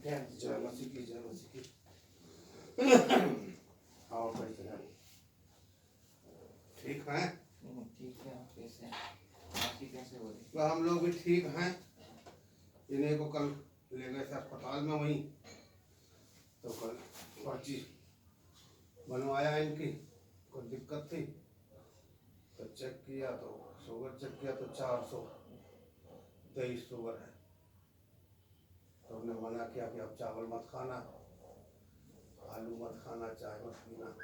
जय मसीह की, जय मसीह की। आओ कैसे हैं? ठीक हैं? ठीक है। आप कैसे हैं? आपकी कैसे हो रही? वह हम लोग भी ठीक हैं। इन्हें को कल ले गए थे अस्पताल में, वहीं तो कल पर्ची बनवाया इनकी, कुछ दिक्कत थी तो चेक किया, तो शुगर चेक किया तो 423 शुगर है। तो हमने मना किया कि अब चावल मत खाना, आलू मत खाना, चाय मत पीना।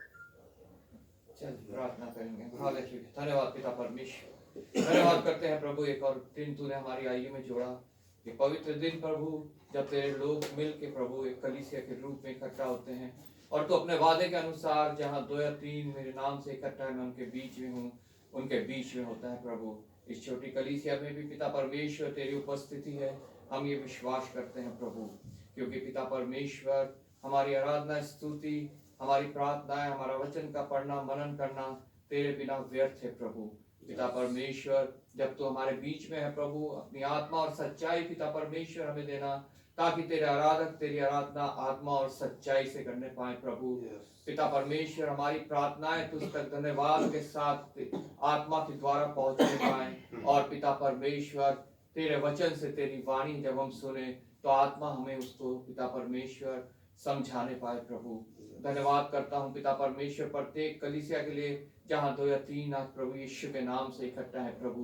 चलिए प्रार्थना करेंगे। हालेलुया। धन्यवाद पिता परमेश्वर, धन्यवाद करते हैं प्रभु, एक और दिन तूने हमारी आयु में जोड़ा, ये पवित्र दिन प्रभु, जब तेरे लोग मिल के प्रभु एक कलीसिया के रूप में इकट्ठा होते हैं, और तो अपने वादे के अनुसार जहाँ 2 या 3 मेरे नाम से इकट्ठा है, मैं उनके बीच में हूँ, उनके बीच में होता है प्रभु। इस छोटी कलीसिया में भी पिता परमेश्वर तेरी उपस्थिति है, हम ये विश्वास करते हैं प्रभु, क्योंकि पिता परमेश्वर हमारी आराधना, स्तुति, हमारी प्रार्थनाएं, हमारा वचन का पढ़ना, मनन करना तेरे बिना व्यर्थ है प्रभु। पिता परमेश्वर, जब तू हमारे बीच में है प्रभु, अपनी आत्मा और सच्चाई पिता परमेश्वर हमें देना, ताकि तेरे आराधक तेरी आराधना आत्मा और सच्चाई से करने पाए प्रभु। पिता परमेश्वर, हमारी प्रार्थनाएं तुझ तक धन्यवाद के साथ आत्मा के द्वारा पहुंचने पाए, और पिता परमेश्वर तेरे वचन से तेरी वाणी जब हम सुने तो आत्मा हमें उसको पिता परमेश्वर समझाने पाए प्रभु। धन्यवाद करता हूँ पिता परमेश्वर प्रत्येक कलीसिया के लिए जहाँ 2 या 3 आज प्रभु यीशु के नाम से इकट्ठा है प्रभु।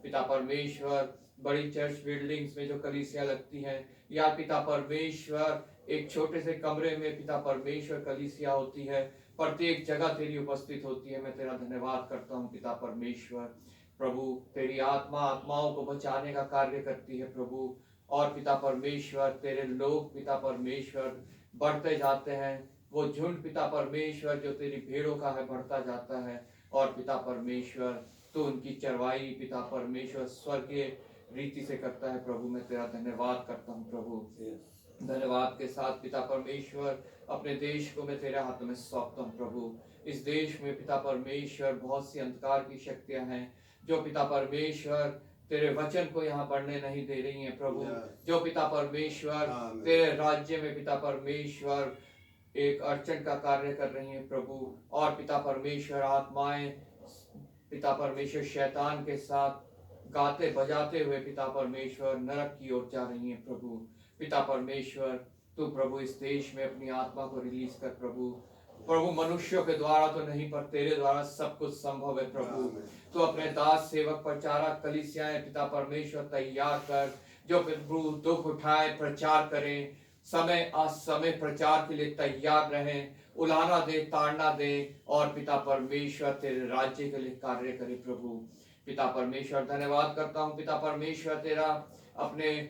पिता परमेश्वर, बड़ी चर्च बिल्डिंग्स में जो कलीसिया लगती हैं, या पिता परमेश्वर एक छोटे से कमरे में पिता परमेश्वर कलीसिया होती है, प्रत्येक जगह तेरी उपस्थित होती है। मैं तेरा धन्यवाद करता हूँ पिता परमेश्वर। प्रभु तेरी आत्मा आत्माओं को बचाने का कार्य करती है प्रभु, और पिता परमेश्वर तेरे लोग पिता परमेश्वर बढ़ते जाते हैं, वो झुंड पिता परमेश्वर जो तेरी भेड़ों का है बढ़ता जाता है, और पिता परमेश्वर तो उनकी चरवाई पिता परमेश्वर स्वर्गीय रीति से करता है प्रभु। मैं तेरा धन्यवाद करता हूँ प्रभु। धन्यवाद के साथ पिता परमेश्वर अपने देश को मैं तेरे हाथों में सौंपता हूँ प्रभु। इस देश में पिता परमेश्वर बहुत सी अंधकार की शक्तियां हैं जो पिता परमेश्वर तेरे वचन को यहाँ बढ़ने नहीं दे रही हैं प्रभु। जो पिता परमेश्वर तेरे राज्य में पिता परमेश्वर एक अड़चन का कार्य कर रही हैं प्रभु, और पिता परमेश्वर आत्माएं पिता परमेश्वर शैतान के साथ गाते बजाते हुए पिता परमेश्वर नरक की ओर जा रही हैं प्रभु। पिता परमेश्वर तू प्रभु इस देश में अपनी आत्मा को रिलीज कर प्रभु। प्रभु मनुष्यों के द्वारा तो नहीं, पर तेरे द्वारा सब कुछ संभव है प्रभु। तो अपने दास सेवक प्रचारक कलीसियाएं पिता परमेश्वर तैयार कर, जो प्रभु दुख उठाए प्रचार करें, समय असमय प्रचार के लिए तैयार रहें, उलाहना दे, ताड़ना दे, और पिता परमेश्वर तेरे राज्य के लिए कार्य करे प्रभु। पिता परमेश्वर धन्यवाद करता हूँ पिता परमेश्वर तेरा अपने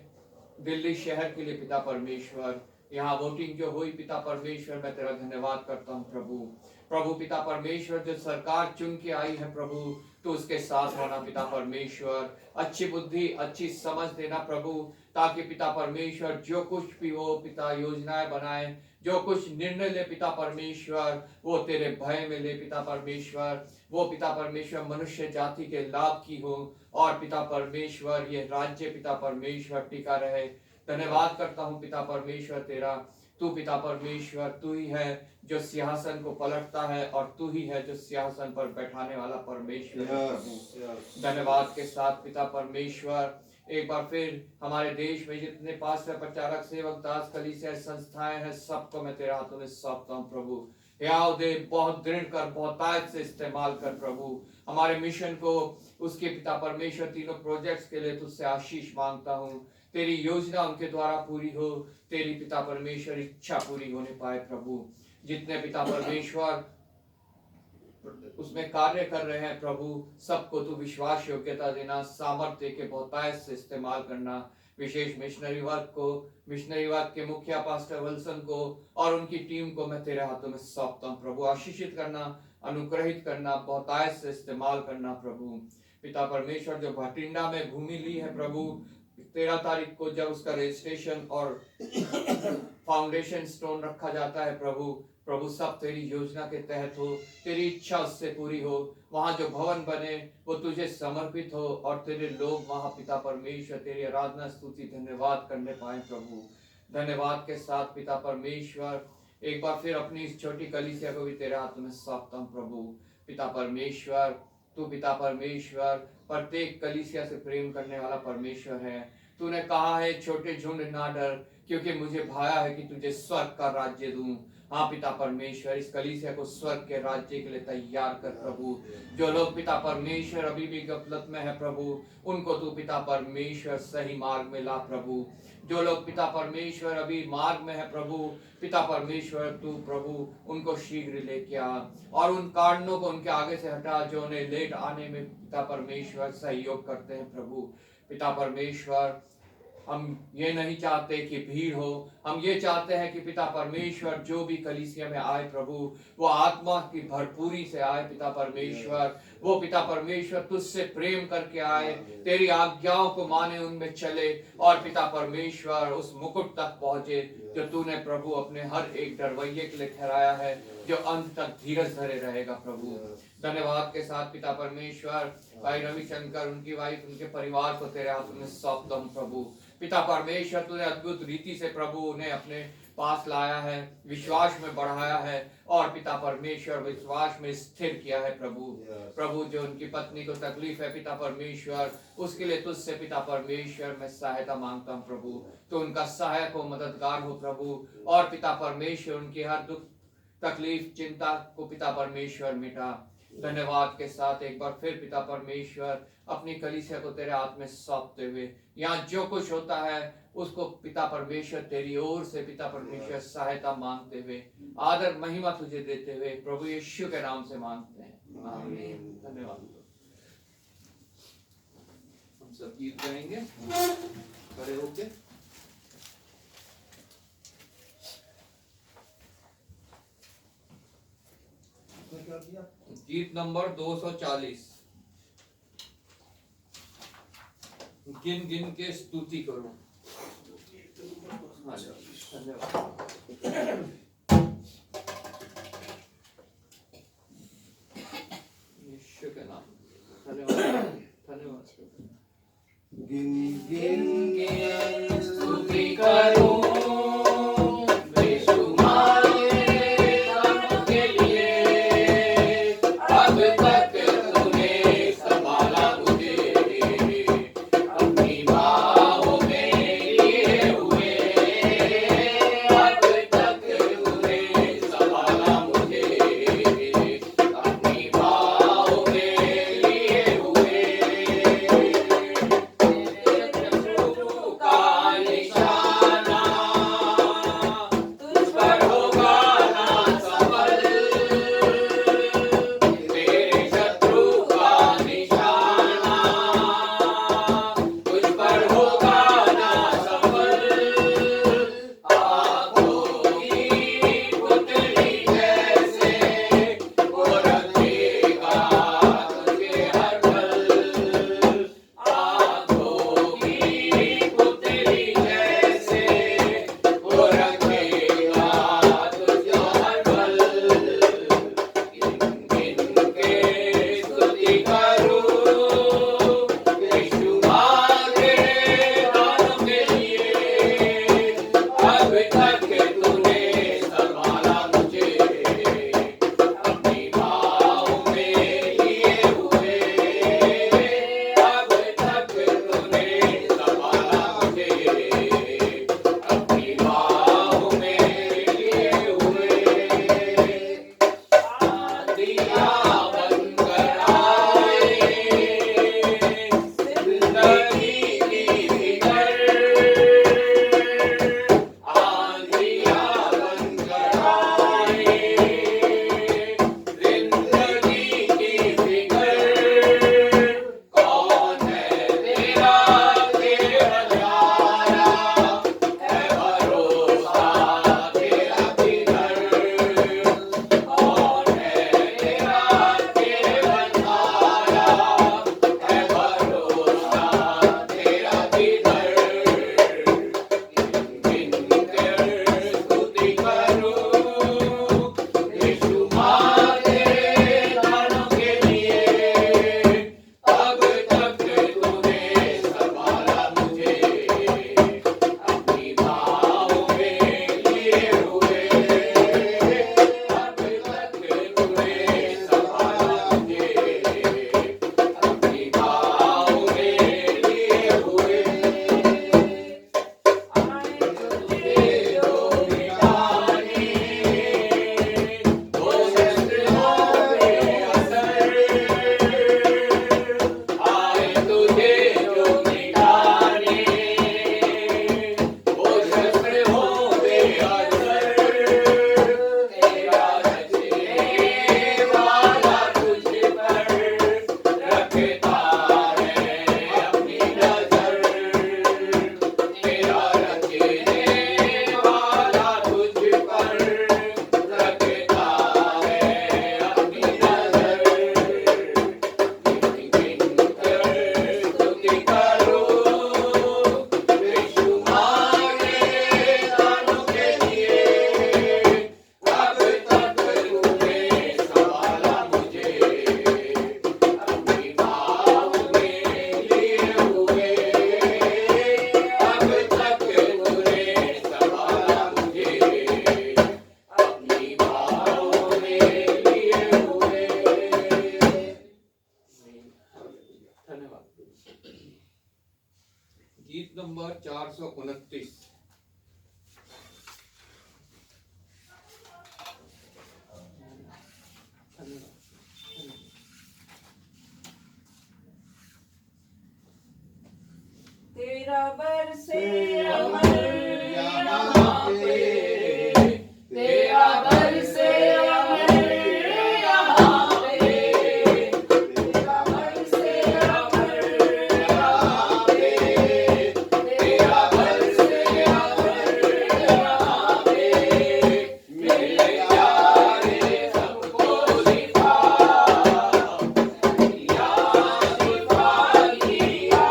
दिल्ली शहर के लिए पिता परमेश्वर, यहाँ वोटिंग जो हुई पिता परमेश्वर मैं तेरा धन्यवाद करता हूँ प्रभु। प्रभु पिता परमेश्वर जो सरकार चुन के आई है प्रभु, तो उसके साथ होना पिता परमेश्वर, अच्छी बुद्धि अच्छी समझ देना प्रभु, ताकि पिता परमेश्वर जो कुछ भी वो पिता योजनाएं बनाए, जो कुछ निर्णय ले पिता परमेश्वर, वो तेरे भय में ले पिता परमेश्वर, वो पिता परमेश्वर मनुष्य जाति के लाभ की हो, और पिता परमेश्वर ये राज्य पिता परमेश्वर टिका रहे। धन्यवाद करता हूँ पिता परमेश्वर तेरा, तू पिता परमेश्वर तू ही है जो सिंहासन को पलटता है, और तू ही है जो सिंहासन पर बैठाने वाला परमेश्वर है प्रभु। धन्यवाद के साथ पिता परमेश्वर एक बार फिर हमारे देश में जितने पास्टर प्रचारक सेवक दास कलीसिया संस्थाएं हैं, सबको मैं तेरे हाथों में सौंपता हूँ प्रभु। याव दे, बहुत दृढ़ कर, बहुतायत से इस्तेमाल कर प्रभु। हमारे मिशन को उसके पिता परमेश्वर तीनों प्रोजेक्ट्स के लिए तुझसे आशीष मांगता हूँ। तेरी योजना उनके द्वारा पूरी हो, तेरी पिता परमेश्वर इच्छा पूरी होने पाए प्रभु। जितने पिता परमेश्वर उसमें कार्य कर रहे हैं प्रभु, सबको तू विश्वास योग्यता देना, सामर्थ्य के बहुतायत से इस्तेमाल करना। विशेष मिशनरी वर्ग के मुखिया पास्टर विल्सन को और उनकी टीम को मैं तेरे हाथों में सौंपता हूँ प्रभु। आशीषित करना, अनुग्रहित करना, बहुतायत से इस्तेमाल करना प्रभु। पिता परमेश्वर जो भटिंडा में भूमि ली है प्रभु, 13 तारीख को जब उसका रजिस्ट्रेशन और फाउंडेशन स्टोन रखा जाता है प्रभु, प्रभु सब तेरी योजना के तहत हो, तेरी इच्छा उससे पूरी हो। वहां जो भवन बने वो तुझे समर्पित हो, और तेरे लोग वहां पिता परमेश्वर तेरी आराधना स्तुति धन्यवाद करने पाए प्रभु। धन्यवाद के साथ पिता परमेश्वर एक बार फिर अपनी इस छोटी कलीसिया को भी तेरे हाथ में सौंपता हूं प्रभु। पिता परमेश्वर, तू पिता परमेश्वर प्रत्येक कलीसिया से प्रेम करने वाला परमेश्वर है। तूने कहा है छोटे झुंड ना डर, क्योंकि मुझे भाया है कि तुझे स्वर्ग का राज्य दूं। हाँ पिता परमेश्वर, इस कलीसिया को स्वर्ग के राज्य के लिए तैयार कर प्रभु। जो लोग पिता परमेश्वर अभी भी गफलत में है प्रभु, उनको तू पिता परमेश्वर सही मार्ग में ला प्रभु। जो लोग पिता परमेश्वर अभी मार्ग में है प्रभु, पिता परमेश्वर तू प्रभु उनको शीघ्र लेके आ और उन कारणों को उनके आगे से हटा जो उन्हें लेट आने में पिता परमेश्वर सहयोग करते हैं प्रभु। पिता परमेश्वर, हम ये नहीं चाहते कि भीड़ हो, हम ये चाहते हैं कि पिता परमेश्वर जो भी कलीसिया में आए प्रभु, वो आत्मा की भरपूरी से आए पिता परमेश्वर। वो पिता परमेश्वर तुझसे प्रेम करके आए, तेरी आज्ञाओं को माने, उनमें चले और पिता परमेश्वर उस मुकुट तक पहुंचे जो तूने प्रभु अपने हर एक डरवैये के लिए ठहराया है, जो अंत तक धीरज धरे रहेगा प्रभु। धन्यवाद के साथ पिता परमेश्वर भाई रविशंकर, उनकी वाइफ, उनके परिवार को तेरे हाथ में सौंपता हूं प्रभु। पिता परमेश्वर तूने अद्भुत रीति से प्रभु उन्हें अपने पास लाया है, विश्वास में बढ़ाया है और पिता परमेश्वर विश्वास में स्थिर किया है प्रभु। प्रभु जो उनकी पत्नी को तकलीफ है पिता परमेश्वर, उसके लिए तुझसे पिता परमेश्वर मैं सहायता मांगता हूँ प्रभु। तो उनका सहायक हो, मददगार हो प्रभु, और पिता परमेश्वर उनकी हर दुख तकलीफ चिंता को पिता परमेश्वर मिटा। धन्यवाद के साथ एक बार फिर पिता परमेश्वर अपनी कलीसिया को तेरे हाथ में सौंपते हुए, यहाँ जो कुछ होता है उसको पिता परमेश्वर तेरी ओर से पिता परमेश्वर सहायता मांगते हुए, आदर महिमा तुझे देते हुए प्रभु यीशु के नाम से मांगते हैं, आमीन। धन्यवाद। हम सब गीत गाएंगे खड़े होके। गीत नंबर 240, गिन गिन के स्तुति करो। धन्यवाद। यीशु के नाम धन्यवाद, धन्यवाद। गिन गिन के स्तुति करो गीत नंबर 429। तेरा बरसे अमर यहाँ पे, तेरा बरसे अमर यहाँ पे, तेरा बरसे अमर यहाँ पे, तेरा बरसे अमर यहाँ पे, मेरे प्यारे सबको सिखा, या सिखा दिया।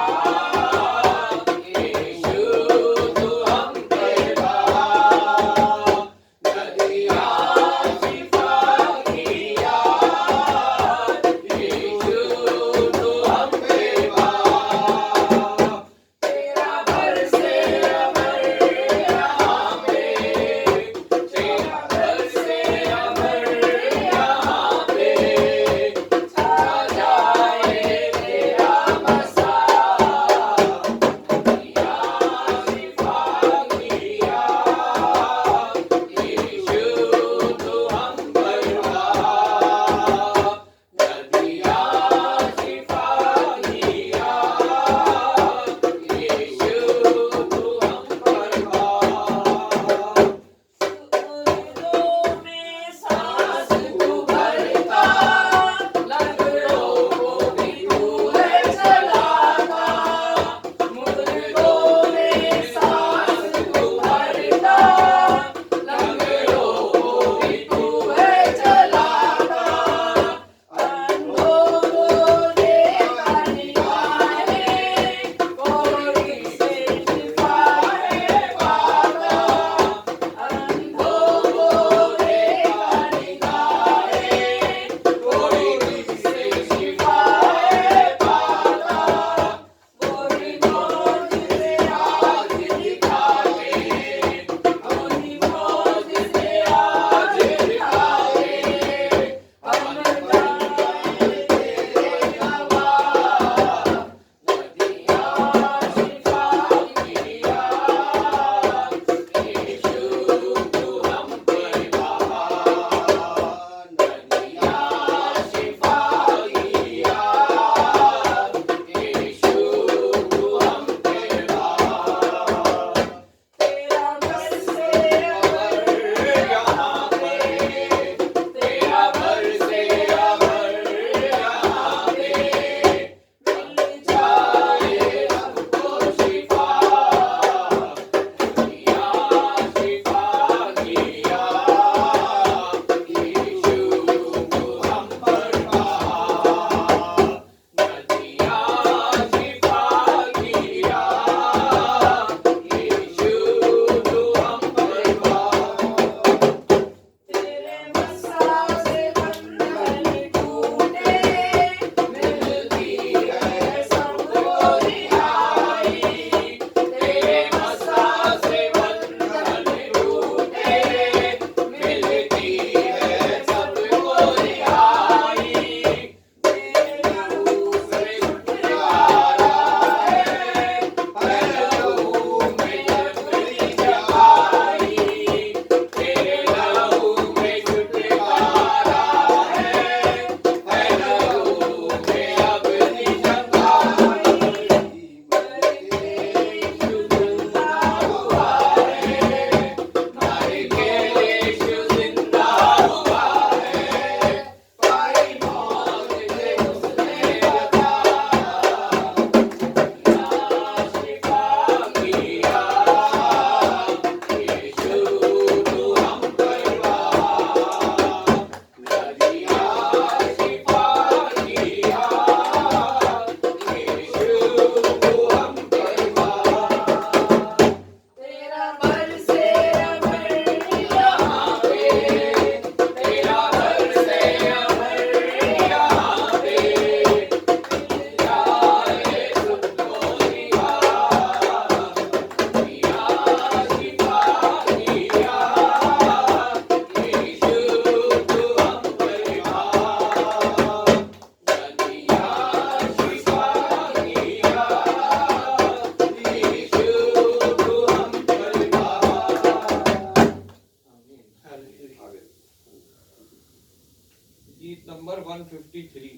153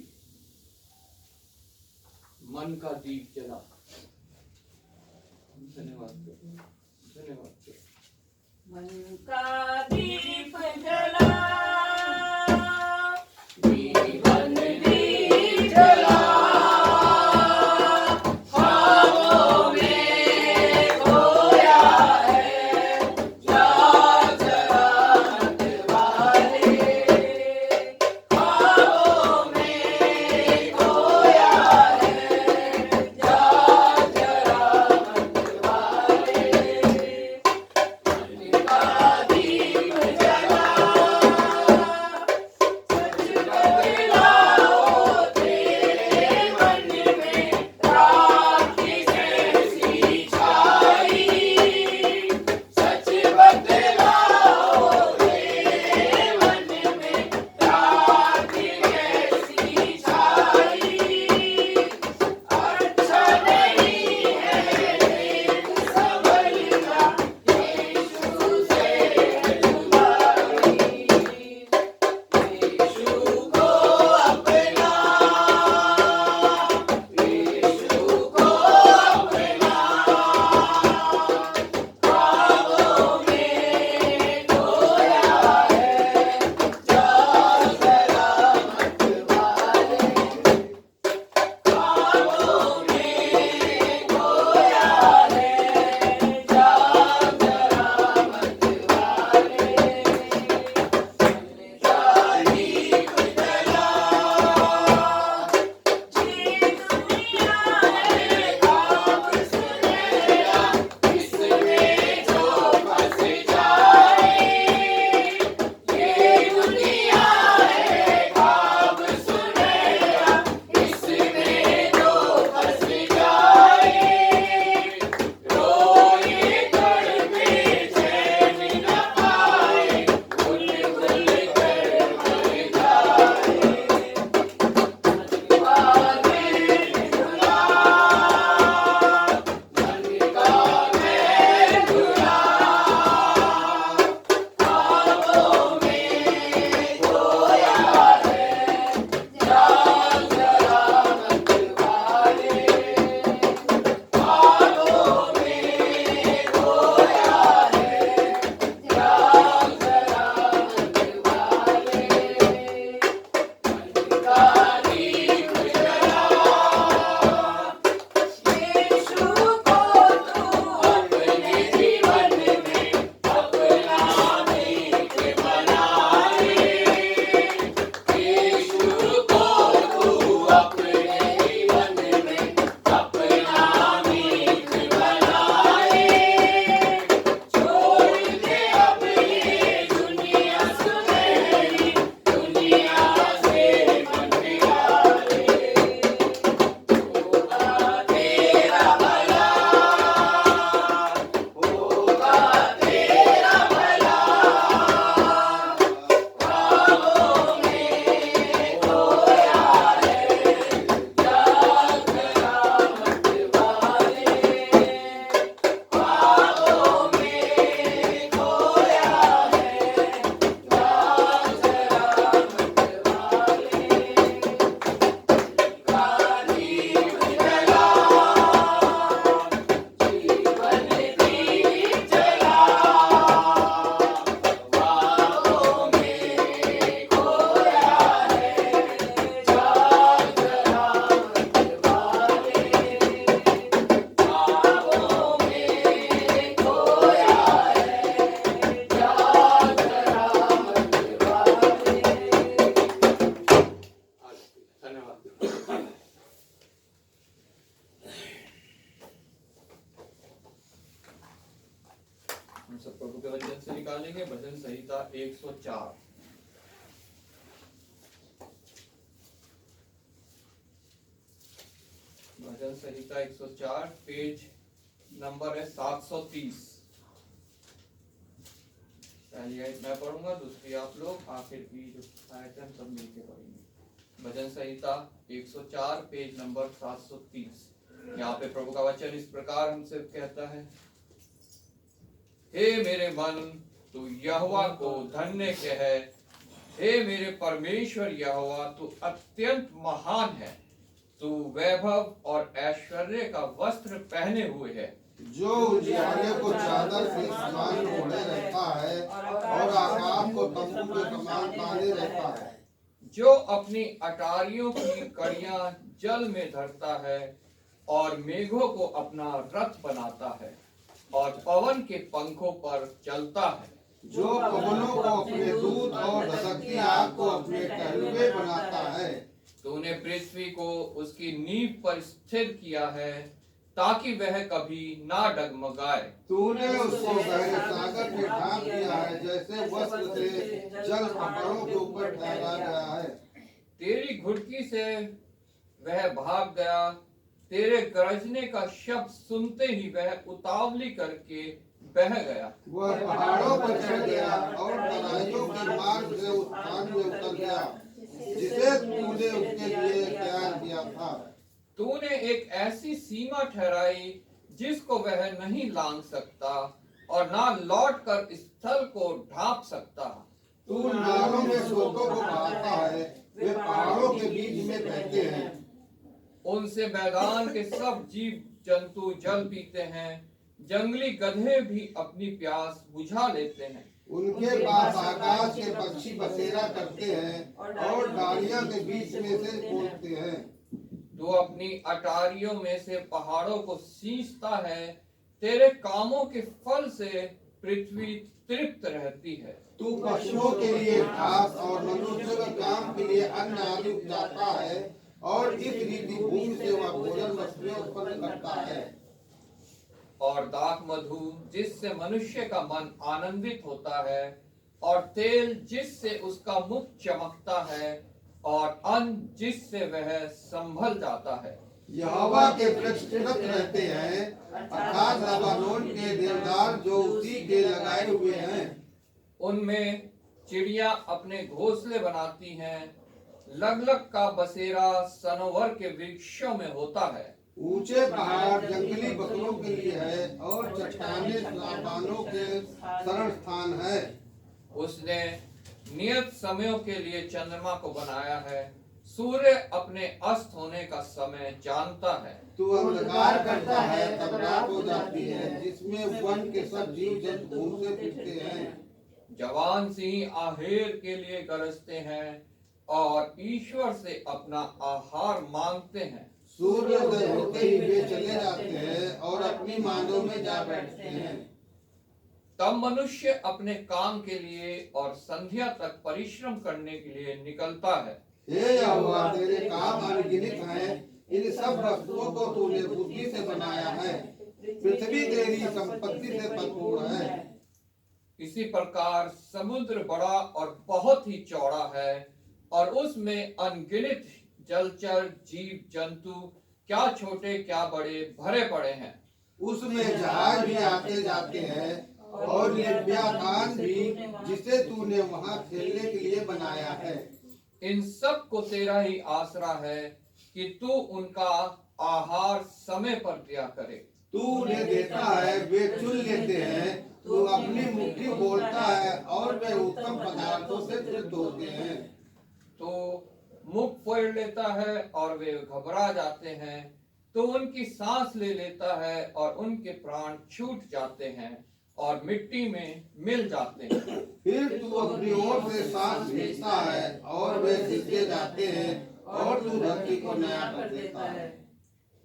मन का दीप जला। धन्यवाद धन्यवाद। मन का दीप जला, जीवन दीप जला, ख्वाबों में खोया है, जाग जरा मत वाले, ख्वाबों में खोया है, जाग जरा मत वाले। हम सब प्रभु के वचन से निकालेंगे भजन संहिता 104। भजन संहिता 104 पेज नंबर है 730। पहली आयत मैं पढ़ूंगा, दूसरी आप लोग, आखिर की जो आयत है हम सब मिलकर पढ़ेंगे। भजन संहिता 104 पेज नंबर 730। यहाँ पे प्रभु का वचन इस प्रकार हमसे कहता है, हे मेरे मन, तू यहोवा को धन्य कह, हे मेरे परमेश्वर यहोवा, तू अत्यंत महान है। तू वैभव और ऐश्वर्य का वस्त्र पहने हुए है, जो उजियारे को चादर के समान ओढ़े रहता है और आकाश को तंबू के समान बांधे रहता है। जो अपनी अटारियों की कड़ियां जल में धरता है और मेघों को अपना रथ बनाता है और पवन के पंखों पर चलता है। जो पवनों को अपने दूत और धधकती आग को अपने टहलुए बनाता है। तूने पृथ्वी को उसकी नींव पर स्थिर किया है, ताकि वह कभी ना डगमगाए। तूने उसको गहरे सागर में ढांप दिया है, जैसे वस्त्र से जल पहाड़ों के ऊपर ठहरा गया है। तेरी घुड़की से वह भाग गया, तेरे गरजने का शब्द सुनते ही वह उतावली करके बह गया। वह पहाड़ों पर चढ़ गया और तराइयों के मार्ग से उस स्थान में उतर गया जिसे तूने उसके लिए तैयार किया था। तूने एक ऐसी सीमा ठहराई जिसको वह नहीं लांघ सकता और ना लौटकर स्थल को ढांप सकता। तू नालों में स्रोतों को बहाता है, वे पहाड़ों के बीच में बहते हैं। उनसे मैदान के सब जीव जंतु जल पीते हैं, जंगली गधे भी अपनी प्यास बुझा लेते हैं। उनके पास आकाश के पक्षी बसेरा करते हैं और डालियां के बीच में से बोलते हैं। तू अपनी अटारियों में से पहाड़ों को सींचता है, तेरे कामों के फल से पृथ्वी तृप्त रहती है। तू पशुओं के लिए घास और मनुष्य के काम के लिए अन्न आदि उपजाता है और इस रीति भूमि से वह भोजन वस्तुएं उत्पन्न करता है। और दाख मधु जिससे मनुष्य का मन आनंदित होता है, और तेल जिससे उसका मुख चमकता है, और अन्न जिससे वह संभल जाता है। यहोवा के वृक्ष स्थिर रहते हैं, अर्थात लबानोन के देवदार जो उसी के लगाए हुए हैं। उनमें चिड़िया अपने घोंसले बनाती हैं, लगलग का बसेरा सनोवर के वृक्षों में होता है। ऊंचे पहाड़ जंगली बकरों के लिए है और चट्टानें लबानों के शरण स्थान है। उसने नियत समयों के लिए चंद्रमा को बनाया है, सूर्य अपने अस्त होने का समय जानता है। तू अंधकार करता है तब रात हो जाती है, जिसमें वन के सब जीव जंतु घूमते फिरते हैं। जवान सिंह आहेर के लिए गरजते हैं और ईश्वर से अपना आहार मांगते हैं। सूर्योदय होते ही वे चले जाते हैं और अपनी मांदों में जा बैठते हैं। तब मनुष्य अपने काम के लिए और संध्या तक परिश्रम करने के लिए निकलता है। हे यहोवा, तेरे काम अनगिनत हैं, इन सब वस्तुओं को तूने बुद्धि से बनाया है। पृथ्वी तेरी संपत्ति से भरपूर है। इसी प्रकार समुद्र बड़ा और बहुत ही चौड़ा है, और उसमें अनगिनत जलचर जीव जंतु, क्या छोटे क्या बड़े, भरे पड़े हैं। उसमें जहाज भी आते जाते हैं और लेवियाथान भी, जिसे तूने वहां खेलने के लिए बनाया है। इन सब को तेरा ही आसरा है कि तू उनका आहार समय पर दिया करे। तू उन्हें देता है, वे चुन लेते हैं। तू अपनी मुट्ठी बोलता है और वे उत्तम पदार्थों से तृप्त होते हैं। तो मुख फोड़ लेता है और वे घबरा जाते हैं। तो उनकी सांस ले लेता है और उनके प्राण छूट जाते हैं और मिट्टी में मिल जाते हैं। फिर तू अपनी ओर से सांस भेजता है और वे गिरते जाते हैं और तू धरती को नया कर देता है।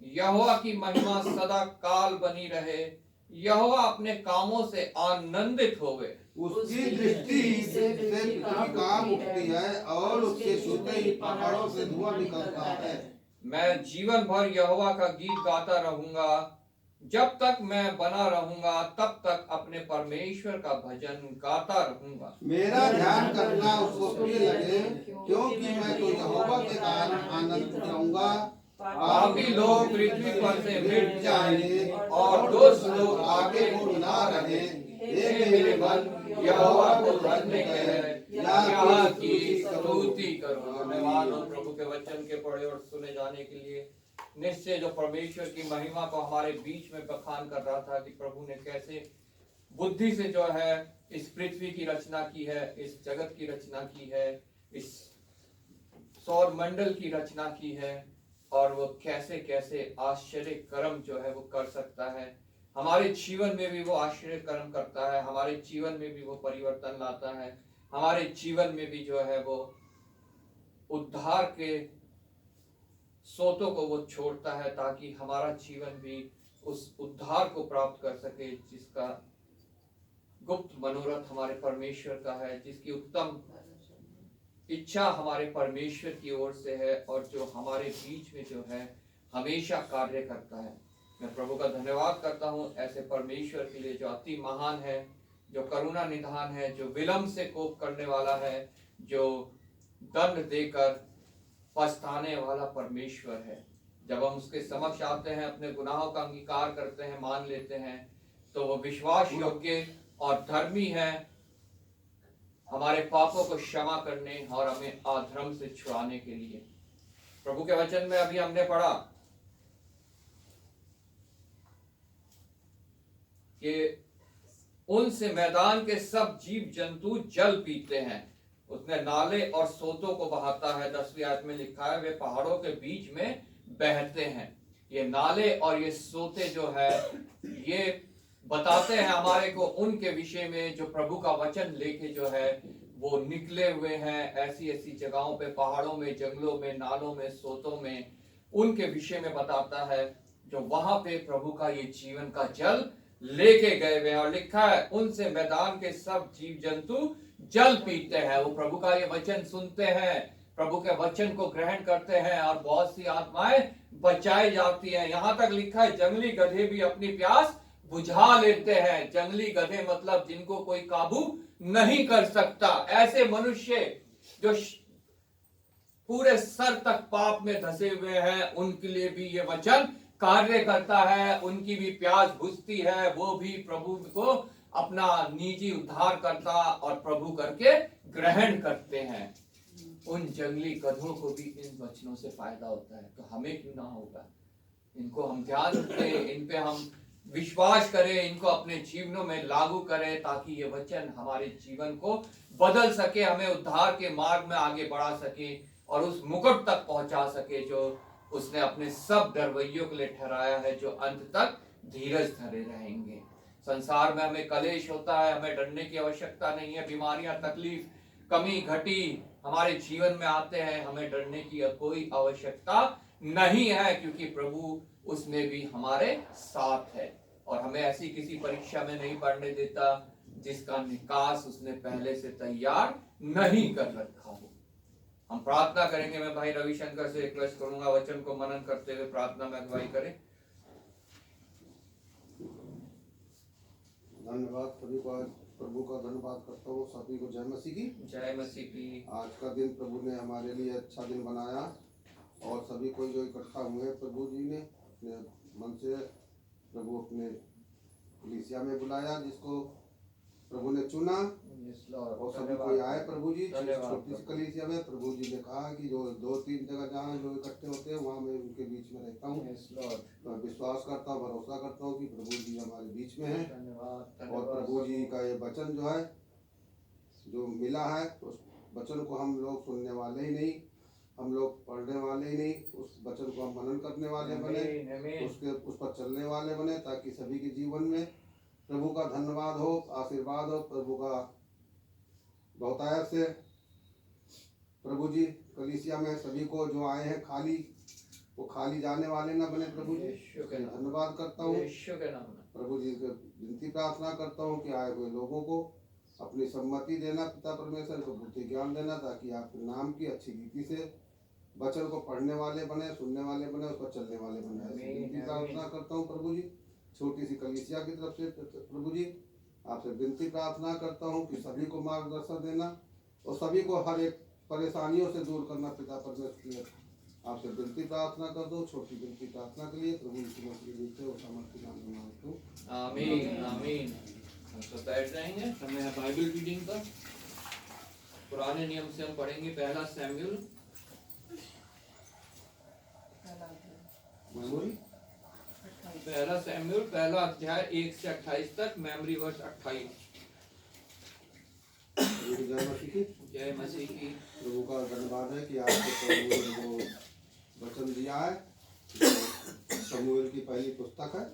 यहोवा की महिमा सदा काल बनी रहे। यहोवा अपने कामों से आनंदित होवे। उसकी दृष्टि से पृथ्वी कांप उठती है और उसके छूते ही पहाड़ों से धुआं निकलता है। मैं जीवन भर यहोवा का गीत गाता रहूंगा। जब तक मैं बना रहूंगा तब तक अपने परमेश्वर का भजन गाता रहूंगा। मेरा ध्यान करना उसको प्रिय लगे, क्योंकि मैं तो यहोवा के कारण आनंदित रहूंगा। पापी लोग पृथ्वी पर से मिट जाएंगे और दुष्ट लोग आगे को ना रहे। हे मेरे मन, यहोवा को धन्य कह, यहाँ की स्तुति करो। धन्यवाद हो प्रभु के वचन के पढ़े और सुने जाने के लिए। निश्चय जो परमेश्वर की महिमा को हमारे बीच में बखान कर रहा था कि प्रभु ने कैसे बुद्धि से जो है इस पृथ्वी की रचना की है, इस जगत की रचना की है, इस सौर मंडल की रचना की है, और वो कैसे कैसे आश्चर्य कर्म जो है वो कर सकता है। हमारे जीवन में भी वो आश्चर्य कर्म करता है, हमारे जीवन में भी वो परिवर्तन लाता है, हमारे जीवन में भी जो है वो उद्धार के सोतों को वो छोड़ता है, ताकि हमारा जीवन भी उस उद्धार को प्राप्त कर सके जिसका गुप्त मनोरथ हमारे परमेश्वर का है, जिसकी उत्तम इच्छा हमारे परमेश्वर की ओर से है, और जो हमारे बीच में जो है हमेशा कार्य करता है। मैं प्रभु का धन्यवाद करता हूँ ऐसे परमेश्वर के लिए जो अति महान है, जो करुणा निधान है, जो विलंब से कोप करने वाला है, जो दंड देकर पछताने वाला परमेश्वर है। जब हम उसके समक्ष आते हैं, अपने गुनाहों का अंगीकार करते हैं, मान लेते हैं, तो वो विश्वास योग्य और धर्मी है हमारे पापों को क्षमा करने और हमें अधर्म से छुड़ाने के लिए। प्रभु के वचन में अभी हमने पढ़ा कि उनसे मैदान के सब जीव जंतु जल पीते हैं, उसने नाले और सोतों को बहाता है। 10वीं आयत में लिखा है वे पहाड़ों के बीच में बहते हैं। ये नाले और ये सोते जो है ये बताते हैं हमारे को उनके विषय में जो प्रभु का वचन लेके जो है वो निकले हुए हैं ऐसी ऐसी जगहों पे, पहाड़ों में, जंगलों में, नालों में, सोतों में, उनके विषय में बताता है जो वहां पे प्रभु का ये जीवन का जल लेके गए हुए हैं। और लिखा है उनसे मैदान के सब जीव जंतु जल पीते हैं। वो प्रभु का ये वचन सुनते हैं, प्रभु के वचन को ग्रहण करते हैं, और बहुत सी आत्माएं बचाई जाती हैं। यहाँ तक लिखा है जंगली गधे भी अपनी प्यास बुझा लेते हैं। जंगली गधे मतलब जिनको कोई काबू नहीं कर सकता, ऐसे मनुष्य जो पूरे सर तक पाप में धसे हुए हैं, उनके लिए भी ये वचन कार्य करता है। उनकी भी प्यास बुझती है, वो भी प्रभु को अपना निजी उद्धार करता और प्रभु करके ग्रहण करते हैं। उन जंगली गधों को भी इन वचनों से फायदा होता है, तो हमें क्यों ना होगा। इनको हम ध्यान रखें, इन पे हम विश्वास करें, इनको अपने जीवनों में लागू करें, ताकि ये वचन हमारे जीवन को बदल सके, हमें उद्धार के मार्ग में आगे बढ़ा सके और उस मुकुट तक पहुंचा सके जो उसने अपने सब डरवैयों के लिए ठहराया है, जो अंत तक धीरज धरे रहेंगे। संसार में हमें कलेश होता है, हमें डरने की आवश्यकता नहीं है। बीमारियां, तकलीफ, कमी, घटी हमारे जीवन में आते हैं, हमें डरने की कोई आवश्यकता नहीं है, क्योंकि प्रभु उसमें भी हमारे साथ है और हमें ऐसी किसी परीक्षा में नहीं पढ़ने देता जिसका निकास उसने पहले से तैयार नहीं कर रखा हो। हम प्रार्थना करेंगे। मैं भाई रविशंकर से रिक्वेस्ट करूंगा वचन को मनन करते हुए प्रार्थना में अगुवाई करें। धन्यवाद सभी को, प्रभु का धन्यवाद करता हूँ। सभी को जय मसीह की। जय मसीह की। आज का दिन प्रभु ने हमारे लिए अच्छा दिन बनाया और सभी को जो इकट्ठा हुए प्रभु जी ने अपने मन से प्रभु अपने कलीसिया में बुलाया, जिसको प्रभु ने चुना और सभी कोई आए प्रभु जी। छोटी सी कलीसिया में प्रभु जी ने कहा कि जो 2-3 जगह जहाँ जो इकट्ठे होते हैं वहाँ मैं उनके बीच में रहता हूँ। तो मैं विश्वास करता हूँ, भरोसा करता हूँ कि प्रभु जी हमारे बीच में है और प्रभु जी का ये वचन जो है जो मिला है, उस वचन को हम लोग सुनने वाले ही नहीं, हम लोग पढ़ने वाले ही नहीं, उस वचन को हम मनन करने वाले बने, उस पर चलने वाले बने, ताकि सभी के जीवन में प्रभु का धन्यवाद हो, आशीर्वाद हो। प्रभु का बहुतायत से प्रभु जी कलीसिया में सभी को जो आए हैं खाली, वो खाली जाने वाले ना बने। प्रभु जी धन्यवाद करता हूँ। प्रभु जी से विनती प्रार्थना करता हूँ कि आए हुए लोगों को अपनी सम्मति देना, पिता परमेश्वर को बुद्धि ज्ञान देना, ताकि आपके नाम की अच्छी रीति से वचन को पढ़ने वाले बने, सुनने वाले बने, उस पर चलने वाले बने। ऐसी विनती प्रार्थना करता हूँ प्रभु जी छोटी सी कलीसिया की तरफ से। प्रभु जी आपसे विनती प्रार्थना करता हूँ कि सभी को मार्गदर्शन देना और सभी को हर एक परेशानियों से दूर करना। पिता परमेश्वर आपसे विनती प्रार्थना कर दो, छोटी विनती प्रार्थना के लिए प्रभु यीशु मसीह के नीचे और समर्थ नाम में मांगता हूँ, आमीन आमीन। तो बैठ जाएंगे, समय है बाइबल रीडिंग का। पुराने नियम से हम पढ़ेंगे पहला सैमुएल पहला शमूएल पहला अध्याय 1 से 28 तक, मेमोरी वर्स 28। जय मसीह की। जय मसीह की। प्रभु का धन्यवाद है कि आपको प्रभु ने जो वचन दिया है, शमूएल की पहली पुस्तक है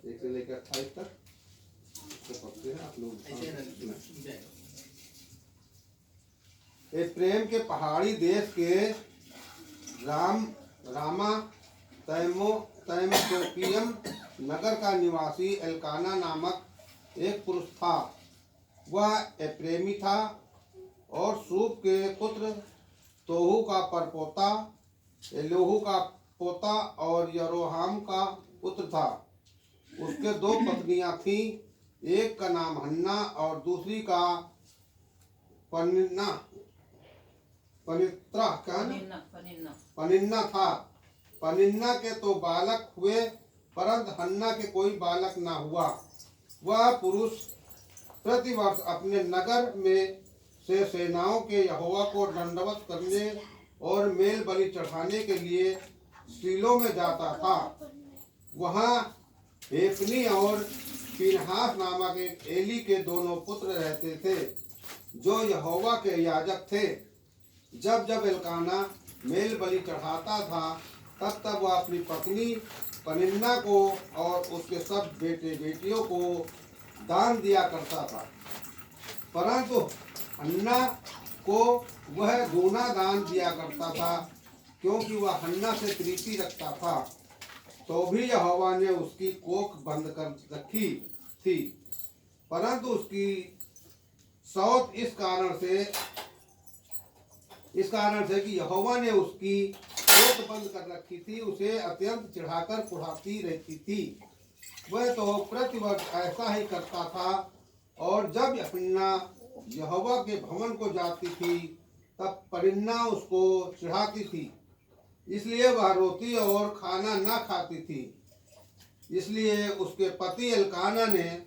1 से लेकर 28 तक, उसको पढ़ते हैं आप लोग। इस प्रेम के पहाड़ी देश के रामा तैमोकियम नगर का निवासी एल्काना नामक एक पुरुष था। वह एप्रेमी था और सूप के पुत्र तोहू का परपोता, एलोहू का पोता और यरोहाम का पुत्र था। उसके 2 पत्नियां थीं, एक का नाम हन्ना और दूसरी का पनिन्ना था। पनिन्ना के तो बालक हुए, परंतु हन्ना के कोई बालक ना हुआ। वह पुरुष प्रतिवर्ष अपने नगर में से सेनाओं के यहोवा को दंडवत करने और मेल बलि चढ़ाने के लिए शीलो में जाता था। वहाँ हेफनी और पीनहास नामक एक एली के दोनों पुत्र रहते थे, जो यहोवा के याजक थे। जब जब एल्काना मेल बलि चढ़ाता था, तब तब वह अपनी पत्नी पनिन्ना को और उसके सब बेटे बेटियों को दान दिया करता था, परंतु हन्ना को वह दूना दान दिया करता था, क्योंकि वह हन्ना से प्रीति रखता था। तो भी यहोवा ने उसकी कोख बंद कर रखी थी, परंतु उसकी सौत इस कारण से कि यहोवा ने उसकी कोख बंद कर रखी थी, उसे अत्यंत चिढ़ाकर कुढ़ाती रहती थी। वह तो प्रतिवर्ष ऐसा ही करता था, और जब हन्ना यहोवा के भवन को जाती थी, तब पनिन्ना उसको चिढ़ाती थी, इसलिए वह रोती और खाना न खाती थी। इसलिए उसके पति एल्काना ने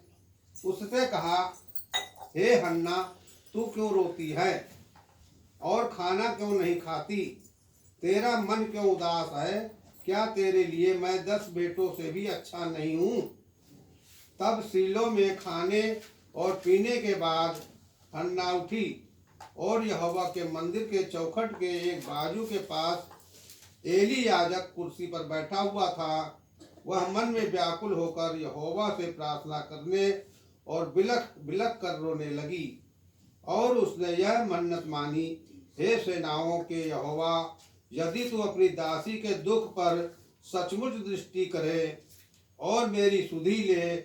उससे कहा, हे हन्ना, तू क्यों रोती है और खाना क्यों नहीं खाती? तेरा मन क्यों उदास है? क्या तेरे लिए मैं 10 बेटों से भी अच्छा नहीं हूँ? तब शीलो में खाने और पीने के बाद हन्ना उठी और यहोवा के मंदिर के चौखट के एक बाजू के पास एली याजक कुर्सी पर बैठा हुआ था। वह मन में व्याकुल होकर यहोवा से प्रार्थना करने और बिलख बिलख कर रोने लगी, और उसने यह मन्नत मानी, हे सेनाओं के यहोवा, यदि तू अपनी दासी के दुख पर सचमुच दृष्टि करे और मेरी सुधि ले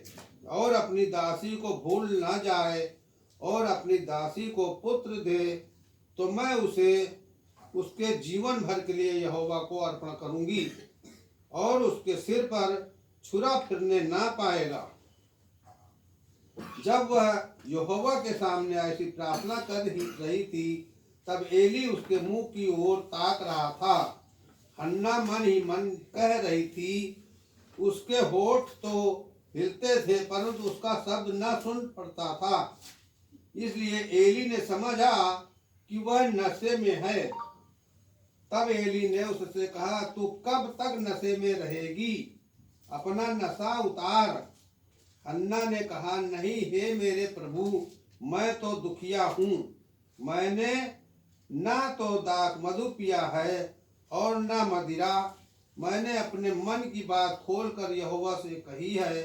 और अपनी दासी को भूल न जाए और अपनी दासी को पुत्र दे, तो मैं उसे उसके जीवन भर के लिए यहोवा को अर्पण करूंगी और उसके सिर पर छुरा फिरने ना पाएगा। जब वह यहोवा के सामने ऐसी प्रार्थना कर रही थी, तब एली उसके मुंह की ओर ताक रहा था। हन्ना मन ही मन कह रही थी, उसके होठ तो हिलते थे, परंतु उसका शब्द न सुन पड़ता था। इसलिए एली ने समझा कि वह नशे में है। तब एली ने उससे कहा, तू कब तक नशे में रहेगी? अपना नशा उतार। हन्ना ने कहा, नहीं हे मेरे प्रभु, मैं तो दुखिया हूँ। मैंने ना तो दाख मधु पिया है और ना मदिरा। मैंने अपने मन की बात खोलकर यहोवा से कही है,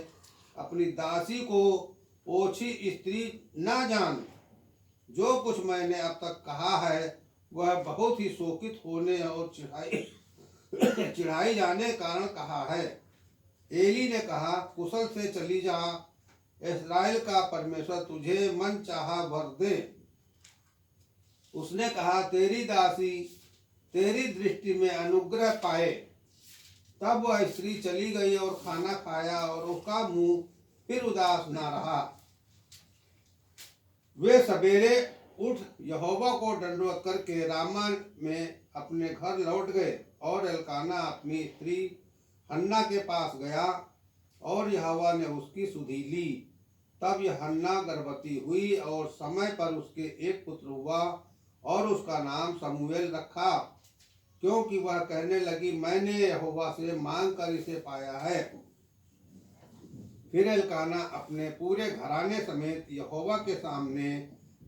अपनी दासी को ओछी स्त्री ना जान। जो कुछ मैंने अब तक कहा है वह बहुत ही शोकित होने और चिढ़ाई जाने कारण कहा है। एली ने कहा, कुशल से चली जा, इस्राएल का परमेश्वर तुझे मन चाहा वर दे। उसने कहा, तेरी दासी तेरी दृष्टि में अनुग्रह पाए। तब वह स्त्री चली गई और खाना खाया और उसका मुंह फिर उदास न रहा। वे सवेरे उठ यहोवा को दंडवत करके रामा में अपने घर लौट गए, और एल्काना अपनी स्त्री हन्ना के पास गया और यहोवा ने उसकी सुधि ली। तब यह हन्ना गर्भवती हुई और समय पर उसके एक पुत्र हुआ और उसका नाम शमूएल रखा, क्योंकि वह कहने लगी, मैंने यहोवा से मांग कर इसे पाया है। फिर एल्काना अपने पूरे घराने समेत यहोवा के सामने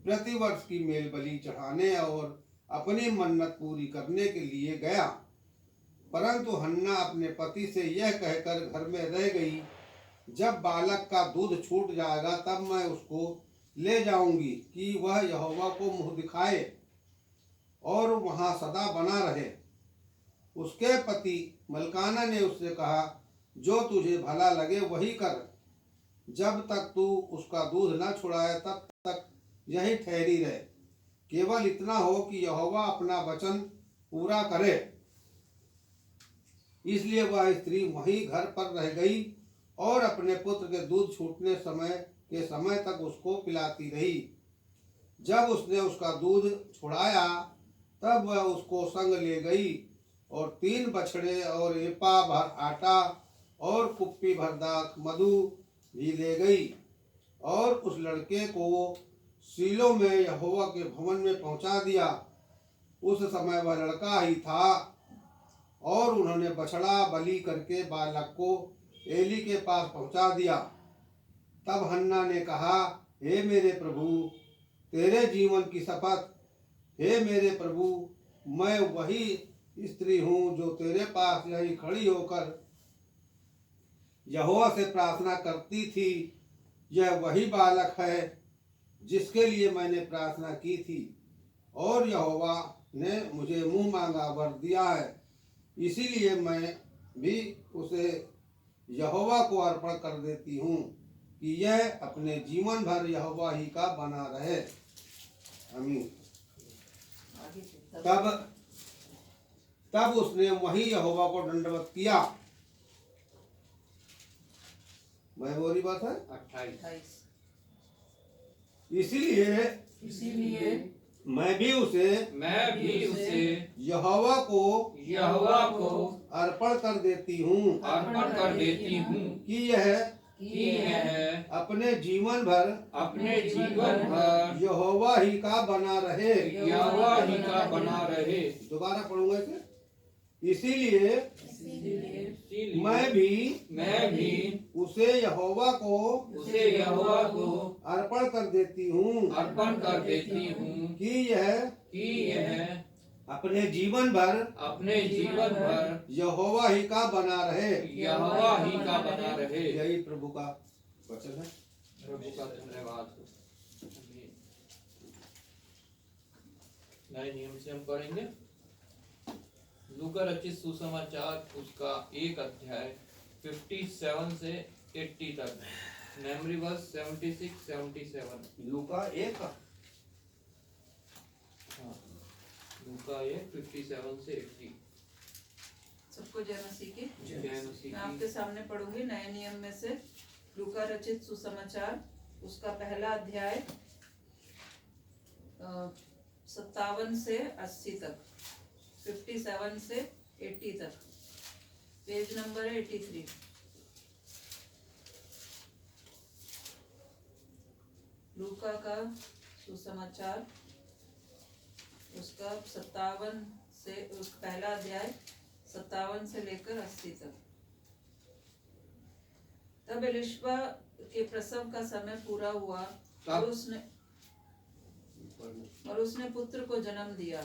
प्रतिवर्ष की मेल बलि चढ़ाने और अपनी मन्नत पूरी करने के लिए गया। परंतु हन्ना अपने पति से यह कहकर घर में रह गई, जब बालक का दूध छूट जाएगा तब मैं उसको ले जाऊंगी कि वह यहोवा को मुंह दिखाए और वहां सदा बना रहे। उसके पति मलकाना ने उससे कहा, जो तुझे भला लगे वही कर, जब तक तू उसका दूध न छुड़ाए तब तक यही ठहरी रहे, केवल इतना हो कि यहोवा अपना वचन पूरा करे। इसलिए वह स्त्री वहीं घर पर रह गई और अपने पुत्र के दूध छूटने के समय तक उसको पिलाती रही। जब उसने उसका दूध छुड़ाया तब वह उसको संग ले गई और 3 बछड़े और एपा भर आटा और कुप्पी भर दाख मधु भी ले गई और उस लड़के को शीलो में यहोवा के भवन में पहुंचा दिया। उस समय वह लड़का ही था और उन्होंने बछड़ा बलि करके बालक को एली के पास पहुंचा दिया। तब हन्ना ने कहा, हे मेरे प्रभु, तेरे जीवन की शपथ, हे मेरे प्रभु, मैं वही स्त्री हूँ जो तेरे पास यहीं खड़ी होकर यहोवा से प्रार्थना करती थी। यह वही बालक है जिसके लिए मैंने प्रार्थना की थी और यहोवा ने मुझे मुंह मांगा वर दिया है। इसीलिए मैं भी उसे यहोवा को अर्पण कर देती हूँ कि यह अपने जीवन भर यहोवा ही का बना रहे। आमीन। तब उसने वही यहोवा को दंडवत किया। मैं बोली बात है 28। इसीलिए मैं भी उसे यहोवा को अर्पण कर देती हूँ कि यह अपने जीवन भर यहोवा ही का बना रहे। दोबारा पढ़ूंगा इसे। इसीलिए मैं भी उसे यहोवा को अर्पण कर देती हूँ कि यह अपने जीवन भर यहोवा ही का बना रहे। यही प्रभु का वचन है। प्रभु का धन्यवाद। नए नियम से हम पढ़ेंगे लूका रचित सुसमाचार उसका 1 अध्याय 57 से 80 तक। Memory verse 76 77। लूका 1 लूका 1 57 से 80। सबको जय मसीह की। जय मसीह मैं आपके सामने पढ़ूंगी नए नियम में से लूका रचित सुसमाचार उसका पहला अध्याय 57 से 80 तक, 57 से 80 तक। पेज नंबर है 83। लूका का सुसमाचार उसका 57 से उस पहला अध्याय 57 से लेकर 80 तक। तब एलिशबा के प्रसव का समय पूरा हुआ और उसने पुत्र को जन्म दिया।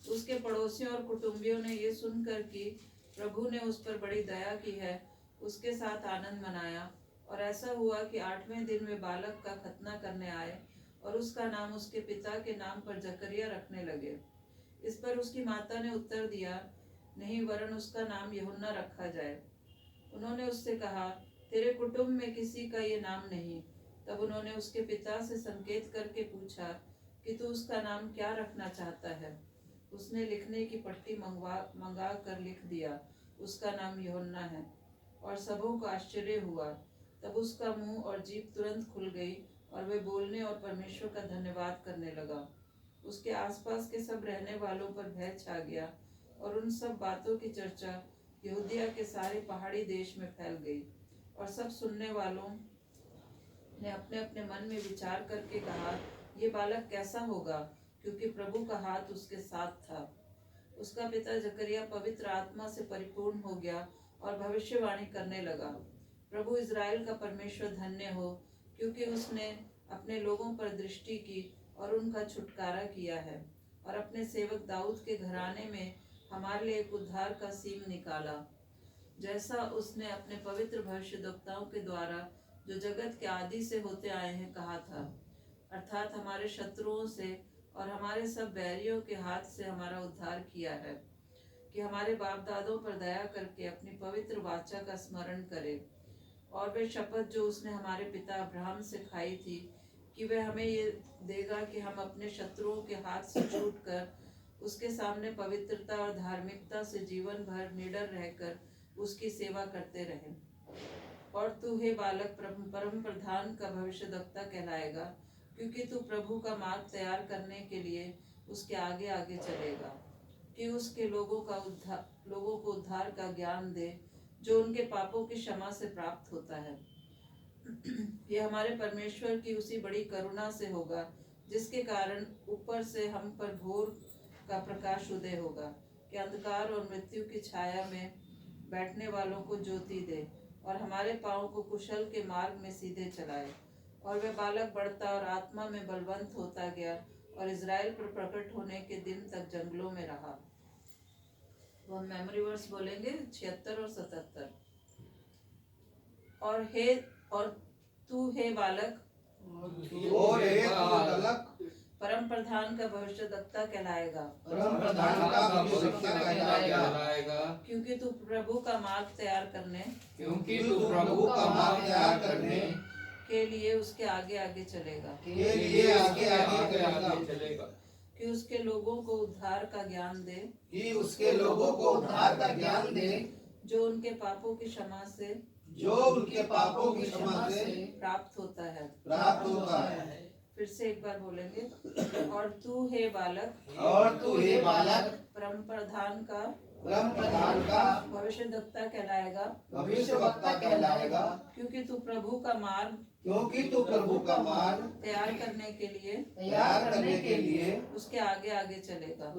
उसके पड़ोसियों और कुटुंबियों ने ये सुनकर कि प्रभु ने उस पर बड़ी दया की है, उसके साथ आनंद मनाया। और ऐसा हुआ कि 8वें दिन वे बालक का खतना करने आए और उसका नाम उसके पिता के नाम पर जकरिया रखने लगे। इस पर उसकी माता ने उत्तर दिया, नहीं, वरन उसका नाम यूहन्ना रखा जाए। उन्होंने उससे कहा, तेरे कुटुंब में किसी का ये नाम नहीं। तब उन्होंने उसके पिता से संकेत करके पूछा कि तू उसका नाम क्या रखना चाहता है। उसने लिखने की पट्टी मंगा कर लिख दिया, उसका नाम यूहन्ना है। और सबों को आश्चर्य हुआ। तब उसका मुंह और जीभ तुरंत खुल गई और वे बोलने और परमेश्वर का धन्यवाद करने लगा। उसके आसपास के सब रहने वालों पर भय छा गया और उन सब बातों की चर्चा यहूदिया के सारे पहाड़ी देश में फैल गई। और सब सुनने वालों ने अपने अपने मन में विचार करके कहा, ये बालक कैसा होगा, क्योंकि प्रभु का हाथ उसके साथ था। उसका पिता जकरिया पवित्र आत्मा से परिपूर्ण हो गया और भविष्यवाणी करने लगा। प्रभु इज़राइल का परमेश्वर धन्य हो, क्योंकि उसने अपने लोगों पर दृष्टि की और उनका छुटकारा किया है, और अपने सेवक दाऊद के घराने में हमारे लिए एक उद्धार का सींग निकाला, जैसा उसने अपने पवित्र भविष्यद्वक्ताओं के द्वारा जो जगत के आदि से होते आए हैं कहा था, अर्थात हमारे शत्रुओं से और हमारे सब बैरियों के हाथ से हमारा उद्धार किया है, कि हमारे बाप दादों पर दया करके अपनी पवित्र वाचा का स्मरण करे, और वे शपथ जो उसने हमारे पिता अब्राहम से खाई थी कि वह हमें ये देगा कि हम अपने शत्रुओं के हाथ से छूटकर उसके सामने पवित्रता और धार्मिकता से जीवन भर निडर रहकर उसकी सेवा करते रहें। और तू हे बालक परम प्रधान का भविष्यद्वक्ता कहलाएगा, क्योंकि तू प्रभु का मार्ग तैयार करने के लिए उसके आगे आगे चलेगा, कि उसके लोगों को उद्धार का ज्ञान दे, जो उनके पापों की क्षमा से प्राप्त होता है। यह हमारे परमेश्वर की उसी बड़ी करुणा से होगा, जिसके कारण ऊपर से हम पर भोर का प्रकाश उदय होगा, कि अंधकार और मृत्यु की छाया में बैठने वालों को ज्योति दे, और हमारे पाँव को कुशल के मार्ग में सीधे चलाए। और वह बालक बढ़ता और आत्मा में बलवंत होता गया, और इज़राइल पर प्रकट होने के दिन तक जंगलों में रहा। वो हम मेमोरी वर्स बोलेंगे 76 और 77। और तू हे बालक परम प्रधान का भविष्यद्वक्ता कहलाएगा, क्योंकि तू प्रभु का मार्ग तैयार करने के लिए उसके आगे आगे चलेगा, कि उसके लोगों को उद्धार का ज्ञान दे, जो उनके पापों की क्षमा से प्राप्त होता है। फिर से एक बार बोलेंगे, और तू हे बालक परम प्रधान का भविष्यद्वक्ता कहलाएगा, क्योंकि तू प्रभु का मार्ग तैयार करने के लिए उसके आगे आगे चलेगा,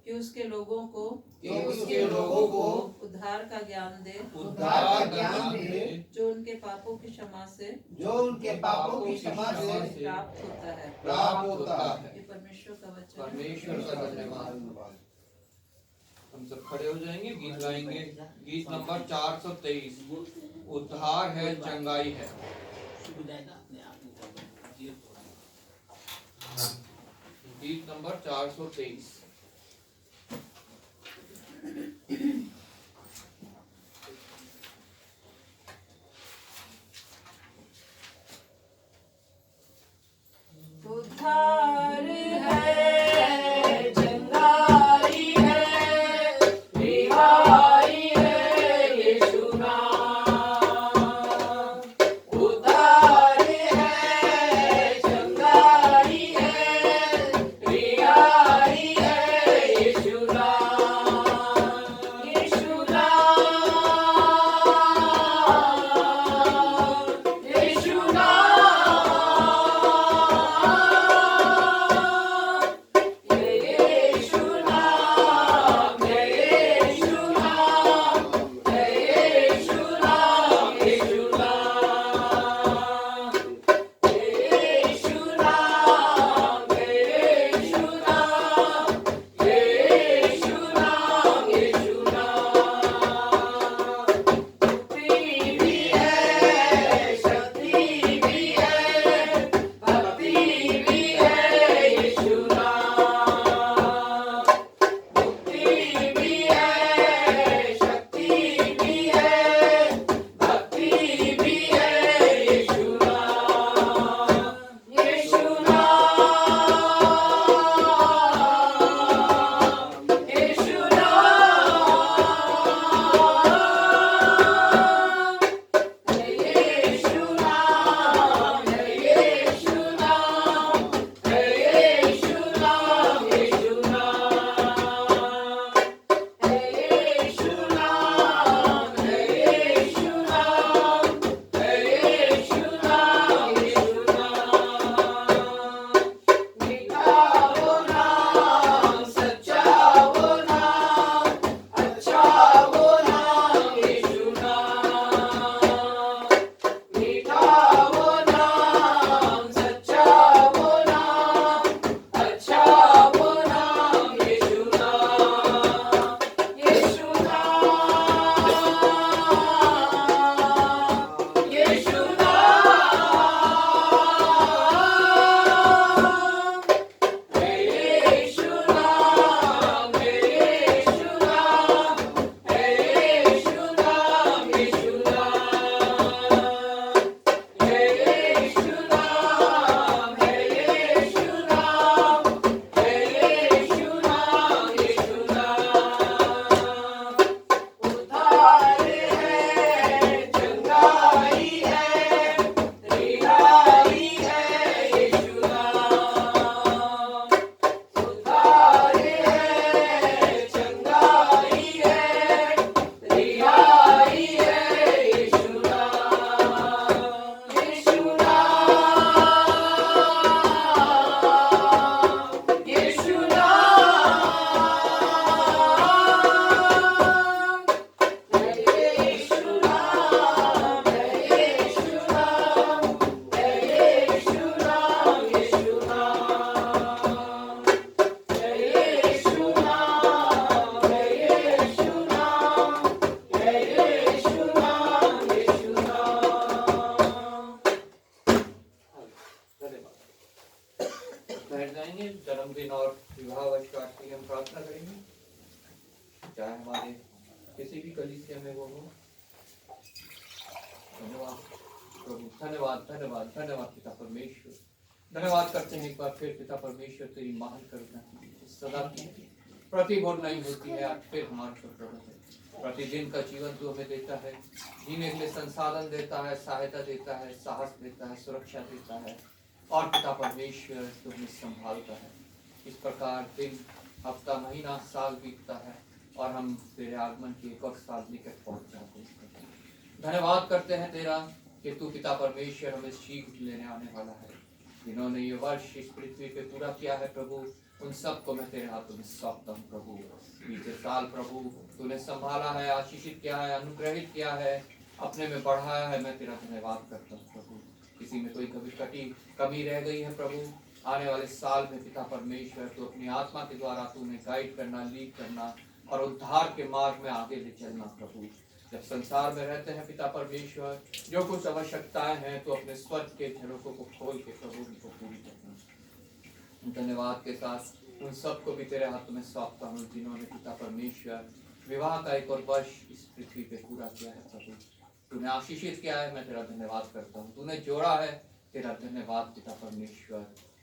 कि उसके लोगों को उद्धार का ज्ञान दे, जो उनके पापों की क्षमा से प्राप्त होता है। ये परमेश्वर का वचन। परमेश्वर का धन्यवाद। हम सब खड़े हो जाएंगे, गीत गाएंगे। गीत नंबर 423, उद्धार है चंगाई है। गीत नंबर 423। उद्धार है जाएंगे। जन्मदिन और विवाह वर्षगांठ के लिए हम प्रार्थना करेंगे, चाहे हमारे किसी भी कलीसिया में वो हो। धन्यवाद प्रभु, धन्यवाद धन्यवाद धन्यवाद पिता परमेश्वर। धन्यवाद करते हैं एक बार फिर पिता परमेश्वर, तेरी महान करुणा की सदा की प्रतिभूर नहीं होती है, आज फिर हमारे पर प्रभु है। प्रतिदिन का जीवन तू हमें देता है, जीने के लिए संसाधन देता है, सहायता देता है, साहस देता है, सुरक्षा देता है, और पिता परमेश्वर तू हमें संभालता है। इस प्रकार दिन, हफ्ता, महीना, साल बीतता है और हम तेरे आगमन के एक और साल निकट पहुंच जाते हैं। धन्यवाद करते हैं तेरा कि तू पिता परमेश्वर हमें शीघ्र लेने आने वाला है। जिन्होंने ये वर्ष इस पृथ्वी पे पूरा किया है प्रभु, उन सबको मैं तेरे हाथों में सौंपता हूँ प्रभु। बीते साल प्रभु तूने संभाला है, आशीषित किया है, अनुग्रहित किया है, अपने में बढ़ाया है, मैं तेरा धन्यवाद करता हूँ प्रभु। किसी में कोई कमी रह गई है प्रभु, आने वाले साल में पिता परमेश्वर तू अपनी आत्मा के द्वारा तूने गाइड करना, लीड करना और उद्धार के मार्ग में आगे ले चलना प्रभु। जब संसार में रहते हैं पिता परमेश्वर, जो कुछ आवश्यकताएं हैं तो अपने स्वर्ग के झरोकों को खोल के प्रभु उनको पूरी करना। धन्यवाद के साथ उन सबको भी तेरे हाथों में सौंपता हूँ जिन्होंने पिता परमेश्वर विवाह का एक और वर्ष इस पृथ्वी पे पूरा किया है प्रभु। तूने आशीषित किया है, मैं तेरा धन्यवाद करता हूँ। तूने जोड़ा है, तेरा धन्यवाद पिता परमेश्वर।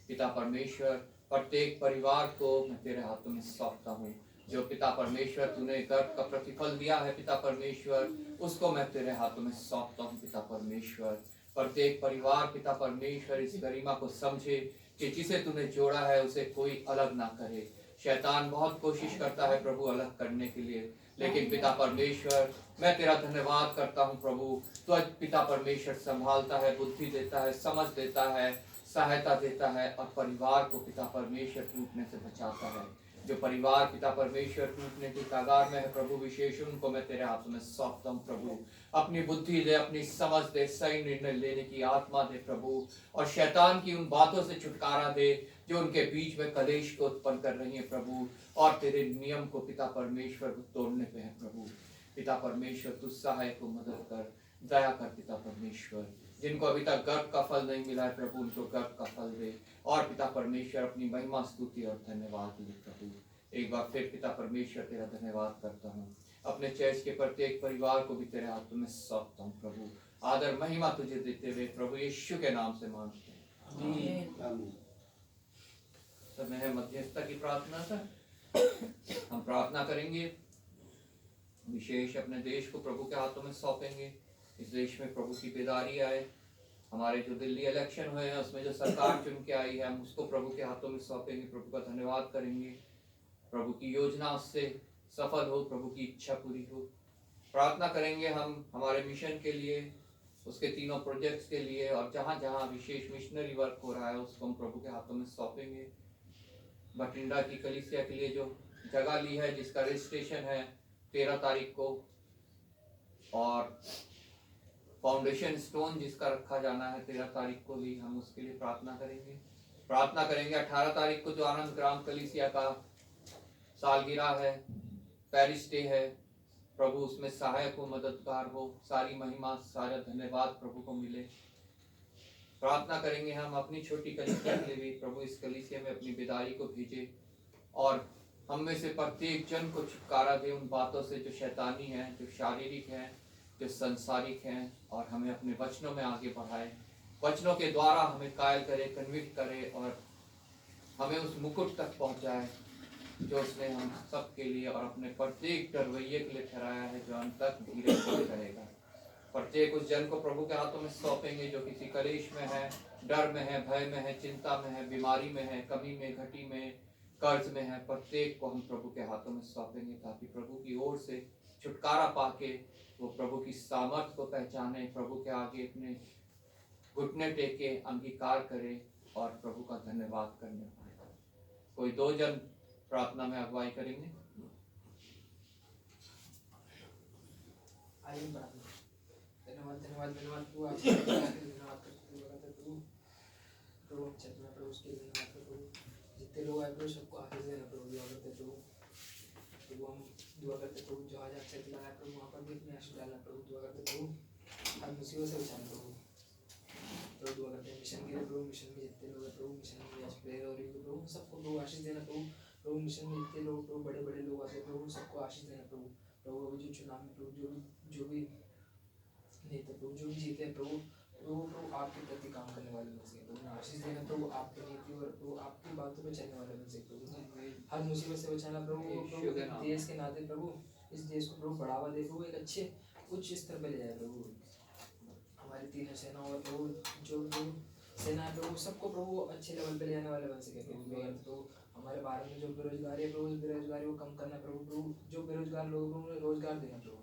पिता परमेश्वर प्रत्येक परिवार को मैं तेरे हाथों में सौंपता हूँ। जो पिता परमेश्वर तूने गर्भ का प्रतिफल दिया है पिता परमेश्वर, उसको मैं तेरे हाथों में सौंपता हूँ पिता परमेश्वर। प्रत्येक परिवार पिता परमेश्वर इस गरिमा को समझे कि जिसे तूने जोड़ा है उसे कोई अलग ना करे। शैतान बहुत कोशिश करता है प्रभु अलग करने के लिए, लेकिन पिता परमेश्वर मैं तेरा धन्यवाद करता हूँ प्रभु। तो आज पिता परमेश्वर संभालता है, बुद्धि देता है, समझ देता है, सहायता देता है और परिवार को पिता परमेश्वर टूटने से बचाता है। जो परिवार पिता परमेश्वर टूटने की कगार में है प्रभु, विशेष उनको मैं तेरे हाथों में सौंपता हूँ प्रभु। अपनी बुद्धि दे, अपनी समझ दे, सही निर्णय लेने की आत्मा दे प्रभु, और शैतान की उन बातों से छुटकारा दे जो उनके बीच में कलेश को उत्पन्न कर रही है प्रभु, और तेरे नियम को पिता परमेश्वर को तोड़ने पे है प्रभु। पिता परमेश्वर तू सहाय को मदद कर, दया कर पिता परमेश्वर। जिनको अभी तक गर्भ का फल नहीं मिला है प्रभु, उनको गर्भ का फल दे, और पिता परमेश्वर अपनी महिमा, स्तुति और धन्यवाद दे प्रभु। एक बार फिर पिता परमेश्वर तेरा धन्यवाद करता हूँ। अपने चर्च के प्रत्येक परिवार को भी तेरे हाथों में सौंपता हूँ प्रभु। आदर महिमा तुझे देते हुए प्रभु यीशु के नाम से मांगते हैं, आमीन। समय है मध्यस्थता की प्रार्थना का। हम प्रार्थना करेंगे, विशेष अपने देश को प्रभु के हाथों में सौंपेंगे। इस देश में प्रभु की बेदारी आए। हमारे जो दिल्ली इलेक्शन हुए हैं उसमें जो सरकार चुन के आई है, हम उसको प्रभु के हाथों में सौंपेंगे, प्रभु का धन्यवाद करेंगे। प्रभु की योजना उससे सफल हो, प्रभु की इच्छा पूरी हो। प्रार्थना करेंगे हम हमारे मिशन के लिए, उसके तीनों प्रोजेक्ट्स के लिए, और जहाँ जहाँ विशेष मिशनरी वर्क हो रहा है उसको हम प्रभु के हाथों में सौंपेंगे। बठिंडा की कलीसिया के लिए जो जगह ली है, जिसका रजिस्ट्रेशन है 13 तारीख को, और फाउंडेशन स्टोन जिसका रखा जाना है 13 तारीख को ही, हम उसके लिए प्रार्थना करेंगे। प्रार्थना करेंगे 18 तारीख को जो आनंद ग्राम कलीसिया का सालगिरह है, पेरिस डे है, प्रभु उसमें सहायक हो, मददगार हो, सारी महिमा सारा धन्यवाद प्रभु को मिले। प्रार्थना करेंगे हम अपनी छोटी कलीसिया के लिए भी, प्रभु इस कलीसिया में अपनी बेदारी को भेजे और हम में से प्रत्येक जन को छुटकारा दे उन बातों से जो शैतानी है, जो शारीरिक है, जो संसारिक हैं, और हमें अपने वचनों में आगे बढ़ाए। वचनों के द्वारा हमें कायल करे, कन्विक्ट करे, और हमें उस मुकुट तक पहुंचाए जो उसने हम सब के लिए और अपने प्रत्येक रवैये के लिए ठहराया है, जो अंत तक धीरे धीरे रहेगा। प्रत्येक उस जन को प्रभु के हाथों में सौंपेंगे जो किसी कलेश में है, डर में है, भय में है, चिंता में है, बीमारी में है, कमी में, घटी में, कर्ज में है। प्रत्येक को हम प्रभु के हाथों में सौंपेंगे ताकि प्रभु की ओर से छुटकारा पाके वो प्रभु की सामर्थ को पहचाने, प्रभु के आगे अपने घुटने टेके अंगीकार करे और प्रभु का धन्यवाद करने पाए। कोई 2 जन प्रार्थना में अगुवाई करेंगे। आइए प्रार्थना। धन्यवाद धन्यवाद धन्यवाद प्रभु, आपका धन्यवाद करते प्रभु चलना प्रभु, उसके धन्यवाद प्रभु। जितने लोग आए प्रभु सबको आशीष देना प्रभु, दुआ करते प्रभु हम दुआ करते प्रभु, जो आज अच्छा चला है प्रभु वहाँ पर भी अपने आशीष डालना प्रभु, दुआ करते प्रभु हर मुसीबत से बचाना प्रभु दुआ करते हैं मिशन के लिए प्रभु, मिशन में जितने लोग हैं प्रभु, मिशन में आज प्रेयर हो रही है प्रभु, सबको प्रभु आशीष देना प्रभु। प्रभु मिशन में जितने लोग प्रभु, बड़े बड़े लोग आते हैं प्रभु, सबको आशीष देना प्रभु। प्रभु अभी जो चुनाव में प्रभु जो भी नेता प्रभु जो भी जीते हैं प्रभु, प्रभु आपके प्रति काम करने वाले बन सके प्रभु, आशीष देना प्रभु, आपके नीति और प्रभु आपकी बातों पे चलने वाले बन सके प्रभु, हर मुसीबत से बचाना प्रभु, देश के नाते प्रभु, इस देश को प्रभु बढ़ावा दे प्रभु, एक अच्छे उच्च स्तर पर ले जाए प्रभु। हमारी तीनों सेनाओं और प्रभु जो सेना है प्रभु, सबको प्रभु अच्छे लेवल पे ले जाने वाले बन सके प्रभु। तो हमारे भारत में जो बेरोजगारी है प्रभु, बेरोजगारी को कम करना प्रभु, जो बेरोजगार लोग हैं उन्हें रोजगार देना प्रभु।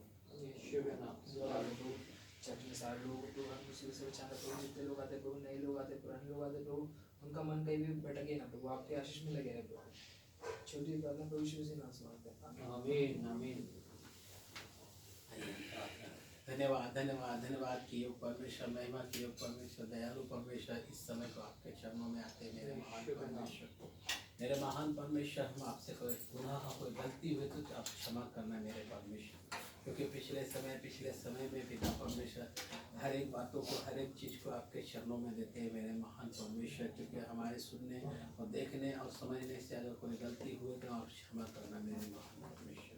चट में सारे लोगों को हर मुसीबत से बचाना प्रभु, जितने लोग आते प्रभु, नए लोग आते पुराने लोग आते प्रभु, उनका मन कहीं भी भटके ना प्रभु, आपके आशीष में लगे रहे प्रभु। छोटी प्रार्थना प्रभु यीशु से नाम से मांगते हैं, आमीन आमीन। धन्यवाद धन्यवाद धन्यवाद कि योग परमेश्वर, महिमा की योग परमेश्वर, दयालु परमेश्वर, इस समय को आपके चरणों में आते हैं मेरे महान परमेश्वर। मेरे महान परमेश्वर, हम आपसे कोई गुनाह कोई गलती हुई तो आप क्षमा करना मेरे परमेश्वर, क्योंकि पिछले समय में पिता परमेश्वर हर एक बातों को, हर एक चीज़ को आपके चरणों में देते हैं मेरे महान परमेश्वर, क्योंकि हमारे सुनने और देखने और समझने से अगर कोई गलती हुई तो आप क्षमा करना मेरे महान परमेश्वर।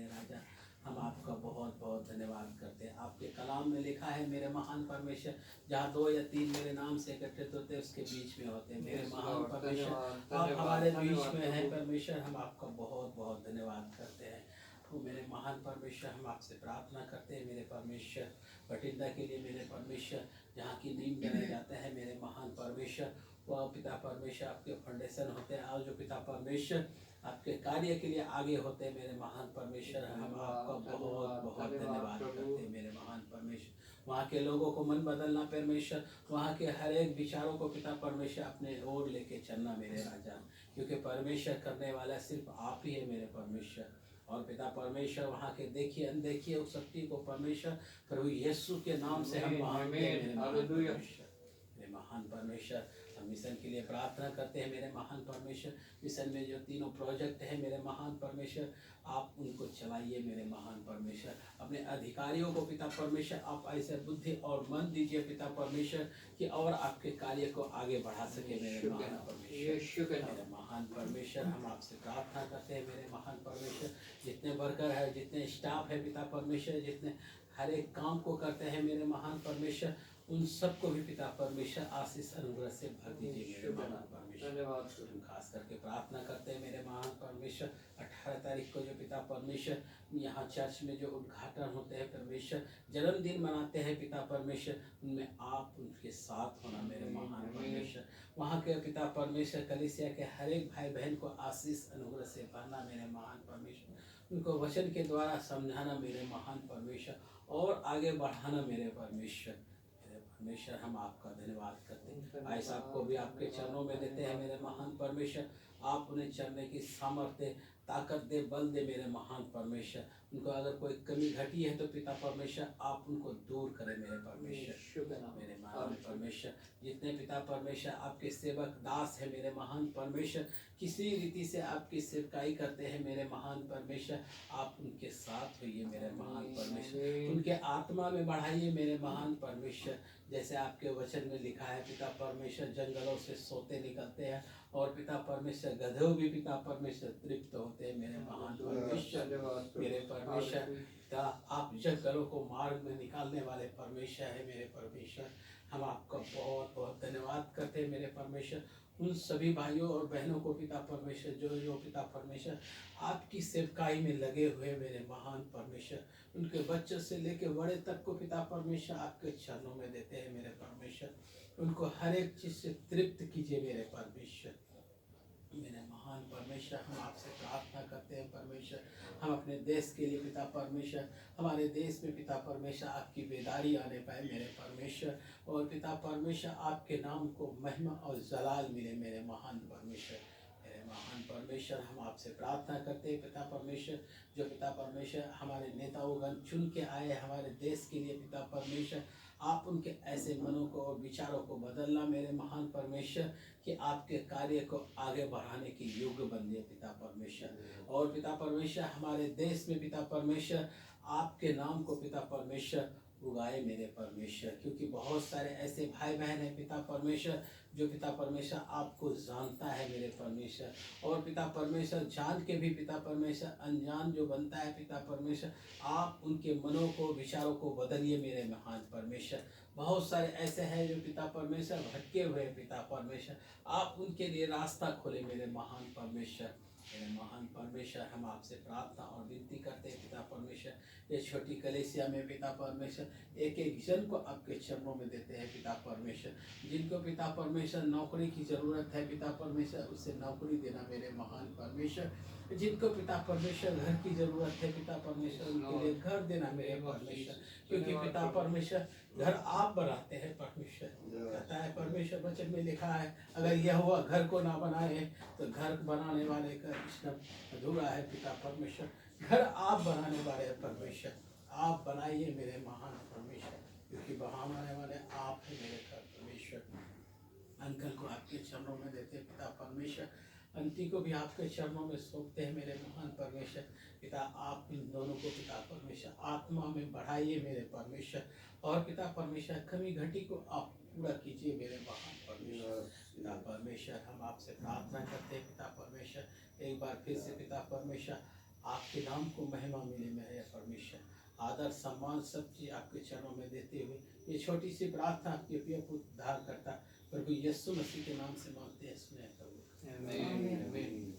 राजा, हम आपका बहुत बहुत धन्यवाद करते हैं। आपके कलाम में लिखा है मेरे महान परमेश्वर, जहाँ 2 या 3 मेरे नाम से एकत्रित होते हैं उसके बीच में होते हैं मेरे महान परमेश्वर। आप हमारे बीच में हैं परमेश्वर, हम आपका बहुत बहुत धन्यवाद करते हैं। तो मेरे महान परमेश्वर, हम आपसे प्रार्थना करते हैं मेरे परमेश्वर, बठिंडा के लिए मेरे परमेश्वर, जहाँ की नींव बनाए जाते हैं मेरे महान परमेश्वर, वह पिता परमेश्वर आपके फाउंडेशन होते हैं, और जो पिता परमेश्वर आपके कार्य के लिए आगे होते हैं मेरे महान परमेश्वर, हम आपका बहुत बहुत धन्यवाद करते हैं मेरे महान परमेश्वर। वहाँ के लोगों को मन बदलना परमेश्वर, वहाँ के हर एक विचारों को पिता परमेश्वर अपने ओर लेके चलना मेरे राजा, क्योंकि परमेश्वर करने वाला सिर्फ आप ही है मेरे परमेश्वर। और पिता परमेश्वर, वहाँ के देखिए अनदेखिए उस शक्ति को परमेश्वर प्रभु यीशु के नाम से हम मांगते हैं मेरे महान परमेश्वर। मेरे महान परमेश्वर, हम मिशन के लिए प्रार्थना करते हैं मेरे महान परमेश्वर। मिशन में जो 3 प्रोजेक्ट है मेरे महान परमेश्वर, आप उनको चलाइए मेरे महान परमेश्वर। अपने अधिकारियों को पिता परमेश्वर आप ऐसे बुद्धि और मन दीजिए पिता परमेश्वर कि और आपके कार्य को आगे बढ़ा सके मेरे महान परमेश्वर। मेरे महान परमेश्वर, हम आपसे प्रार्थना करते हैं मेरे महान परमेश्वर, जितने वर्कर है, जितने स्टाफ है पिता परमेश्वर, जितने हर एक काम को करते हैं मेरे महान परमेश्वर, उन सबको भी पिता परमेश्वर आशीष अनुग्रह से भर दीजिए मेरे महान परमेश्वर। धन्यवाद। हम खास करके प्रार्थना करते हैं मेरे महान परमेश्वर, 18 तारीख को जो पिता परमेश्वर यहाँ चर्च में जो उद्घाटन होते हैं परमेश्वर, जन्मदिन मनाते हैं पिता परमेश्वर, उनमें आप उनके साथ होना मेरे महान परमेश्वर। वहाँ के पिता परमेश्वर कलीसिया के हर एक भाई बहन को आशीष अनुग्रह से भरना मेरे महान परमेश्वर, उनको वचन के द्वारा समझाना मेरे महान परमेश्वर, और आगे बढ़ाना मेरे परमेश्वर। परमेश्वर, हम आपका धन्यवाद करते हैं। भाई साहब को भी आपके चरणों में देते हैं मेरे महान परमेश्वर, आप उन्हें चलने की सामर्थ्य, ताकत दे, बल दे मेरे महान परमेश्वर। उनको अगर कोई कमी घटी है तो पिता परमेश्वर आप उनको दूर करें मेरे परमेश्वर। मेरे महान परमेश्वर, जितने पिता परमेश्वर आपके सेवक दास है मेरे महान परमेश्वर, किसी रीति से आपकी सेवकाई करते हैं मेरे महान परमेश्वर, आप उनके साथ होइए मेरे महान परमेश्वर, उनके आत्मा में बढ़ाइए मेरे महान परमेश्वर। जैसे आपके वचन में लिखा है पिता परमेश्वर, जंगलों से सोते निकलते हैं और पिता परमेश्वर गधों भी पिता परमेश्वर तृप्त होते हैं मेरे महान परमेश्वर। मेरे परमेश्वर, आप जंगलों को मार्ग में निकालने वाले परमेश्वर है मेरे परमेश्वर। हम आपका बहुत बहुत धन्यवाद करते हैं मेरे परमेश्वर। उन सभी भाइयों और बहनों को पिता परमेश्वर जो पिता परमेश्वर आपकी सेवकाई में लगे हुए मेरे महान परमेश्वर, उनके बच्चों से लेके बड़े तक को पिता परमेश्वर आपके चरणों में देते हैं मेरे परमेश्वर। उनको हर एक चीज़ से तृप्त कीजिए मेरे परमेश्वर। मेरे महान परमेश्वर, हम आपसे प्रार्थना करते हैं परमेश्वर, हम अपने देश के लिए पिता परमेश्वर, हमारे देश में पिता परमेश्वर आपकी बेदारी आने पाए मेरे परमेश्वर, और पिता परमेश्वर आपके नाम को महिमा और जलाल मिले मेरे महान परमेश्वर। मेरे महान परमेश्वर, हम आपसे प्रार्थना करते हैं पिता परमेश्वर, जो पिता परमेश्वर हमारे नेताओं चुन के आए हमारे देश के लिए पिता परमेश्वर, आप उनके ऐसे मनों को और विचारों को बदलना मेरे महान परमेश्वर, कि आपके कार्य को आगे बढ़ाने की योग्य बन दिए पिता परमेश्वर। और पिता परमेश्वर, हमारे देश में पिता परमेश्वर आपके नाम को पिता परमेश्वर उगाए मेरे परमेश्वर, क्योंकि बहुत सारे ऐसे भाई बहन हैं पिता परमेश्वर जो पिता परमेश्वर आपको जानता है मेरे परमेश्वर, और पिता परमेश्वर जान के भी पिता परमेश्वर अनजान जो बनता है पिता परमेश्वर, आप उनके मनों को विचारों को बदलिए मेरे महान परमेश्वर। बहुत सारे ऐसे हैं जो पिता परमेश्वर भटके हुए हैं पिता परमेश्वर, आप उनके लिए रास्ता खोले मेरे महान परमेश्वर। मेरे महान परमेश्वर, हम आपसे प्रार्थना और विनती करते हैं पिता परमेश्वर, ये छोटी कलीसिया में पिता परमेश्वर एक एक जन को आपके चरणों में देते हैं पिता परमेश्वर। जिनको पिता परमेश्वर नौकरी की ज़रूरत है पिता परमेश्वर, उसे नौकरी देना मेरे महान परमेश्वर। जिनको पिता परमेश्वर घर की ज़रूरत है पिता परमेश्वर, उनके लिए घर देना मेरे परमेश्वर, क्योंकि पिता परमेश्वर घर आप बनाते हैं परमेश्वर। कहता है परमेश्वर वचन में लिखा है, अगर यह हुआ घर को ना बनाए तो घर बनाने वाले का श्रम अधूरा है पिता परमेश्वर। घर आप बनाने वाले हैं परमेश्वर, आप बनाइए मेरे महान परमेश्वर, क्योंकि बनाने वाले आप हैं मेरे घर परमेश्वर। अंकल को आपके चरणों में देते पिता परमेश्वर, अंती को भी आपके चरणों में सौंपते हैं मेरे महान परमेश्वर। पिता आप इन दोनों को पिता परमेश्वर आत्मा में बढ़ाइए मेरे परमेश्वर, और पिता परमेश्वर कमी घटी को आप पूरा कीजिए मेरे महान परमेश्वर। पिता परमेश्वर, हम आपसे प्रार्थना करते हैं पिता परमेश्वर, एक बार फिर से पिता परमेश्वर आपके नाम को महिमा मिले मेरे परमेश्वर। आदर सम्मान सब चीज आपके चरणों में देते हुए ये छोटी सी प्रार्थना आपके प्रिय पुत्र उद्धार करता प्रभु यीशु मसीह के नाम से मांगते हैं, सुने प्रभु। आमीन।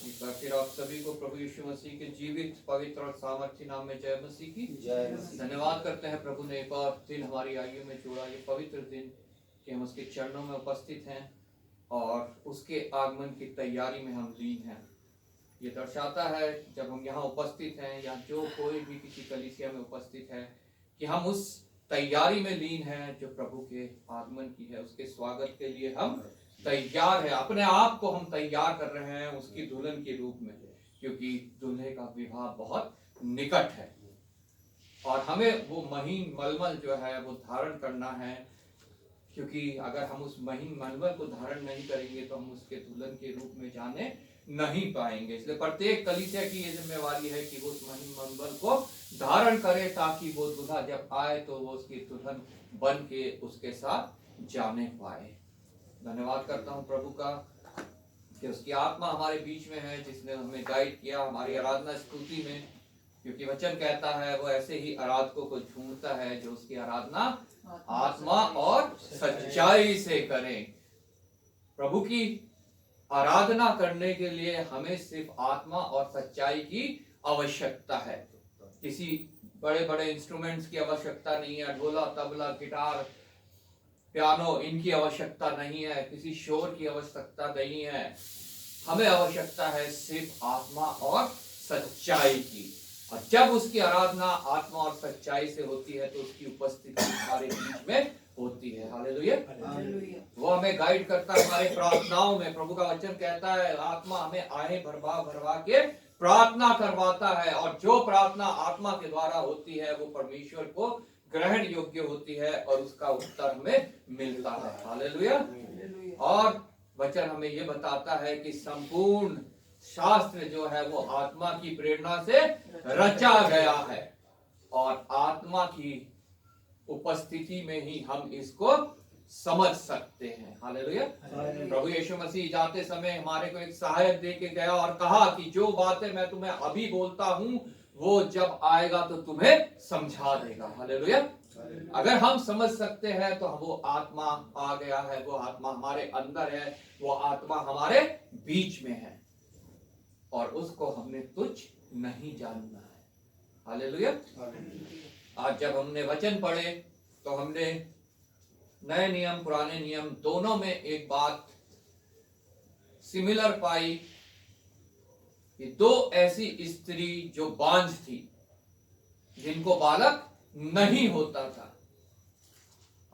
एक बार फिर आप सभी को प्रभु यीशु मसीह के जीवित पवित्र और सामर्थ्य नाम में जय मसीह की जय मसीह। धन्यवाद करते हैं प्रभु ने एक और दिन हमारी आयु में जोड़ा, ये पवित्र दिन कि हम उसके चरणों में उपस्थित हैं और उसके आगमन की तैयारी में हम लीन हैं। ये दर्शाता है जब हम यहाँ उपस्थित हैं या जो कोई भी किसी कलीसिया में उपस्थित है कि हम उस तैयारी में लीन हैं जो प्रभु के आगमन की है, उसके स्वागत के लिए हम तैयार है। अपने आप को हम तैयार कर रहे हैं उसकी दुल्हन के रूप में, क्योंकि दूल्हे का विवाह बहुत निकट है और हमें वो महीन मलमल जो है वो धारण करना है, क्योंकि अगर हम उस महीन मलमल को धारण नहीं करेंगे तो हम उसके दुल्हन के रूप में जाने नहीं पाएंगे। इसलिए प्रत्येक कलीसिया की ये जिम्मेवारी है कि वो उस महीन मलमल को धारण करे ताकि वो दूल्हा जब आए तो वो उसकी दुल्हन बन के उसके साथ जाने पाए। धन्यवाद करता हूँ प्रभु का कि उसकी आत्मा हमारे बीच में है, जिसने हमें गाइड किया हमारी आराधना स्तुति में, क्योंकि वचन कहता है वो ऐसे ही आराधकों को ढूंढता है जो उसकी आराधना आत्मा और सच्चाई से करें। प्रभु की आराधना करने के लिए हमें सिर्फ आत्मा और सच्चाई की आवश्यकता है। किसी बड़े बड़े इंस्ट्रूमेंट्स की आवश्यकता नहीं है, ढोला तबला गिटार पियानो इनकी आवश्यकता नहीं है, किसी शोर की आवश्यकता नहीं है। हमें आवश्यकता है सिर्फ आत्मा और सच्चाई की, और जब उसकी आराधना आत्मा और सच्चाई से होती है तो उसकी उपस्थिति हमारे बीच में होती है। हालेलुया। वो हमें गाइड करता है हमारे प्रार्थनाओं में। प्रभु का वचन कहता है आत्मा हमें आहे भरवा भरवा के प्रार्थना करवाता है, और जो प्रार्थना आत्मा के द्वारा होती है वो परमेश्वर को ग्रहण योग्य होती है और उसका उत्तर हमें मिलता है। हालेलुया। और वचन हमें ये बताता है कि संपूर्ण शास्त्र जो है वो आत्मा की प्रेरणा से रचा गया है, और आत्मा की उपस्थिति में ही हम इसको समझ सकते हैं। हालेलुया। प्रभु यीशु मसीह जाते समय हमारे को एक सहायक दे के गया और कहा कि जो बातें मैं तुम्हें अभी बोलता हूं वो जब आएगा तो तुम्हें समझा देगा। हालेलुया। अगर हम समझ सकते हैं तो वो आत्मा आ गया है, वो आत्मा हमारे अंदर है, वो आत्मा हमारे बीच में है, और उसको हमने तुच्छ नहीं जानना है। हालेलुया। आज जब हमने वचन पढ़े तो हमने नए नियम पुराने नियम दोनों में एक बात सिमिलर पाई कि दो ऐसी स्त्री जो बांझ थी, जिनको बालक नहीं होता था,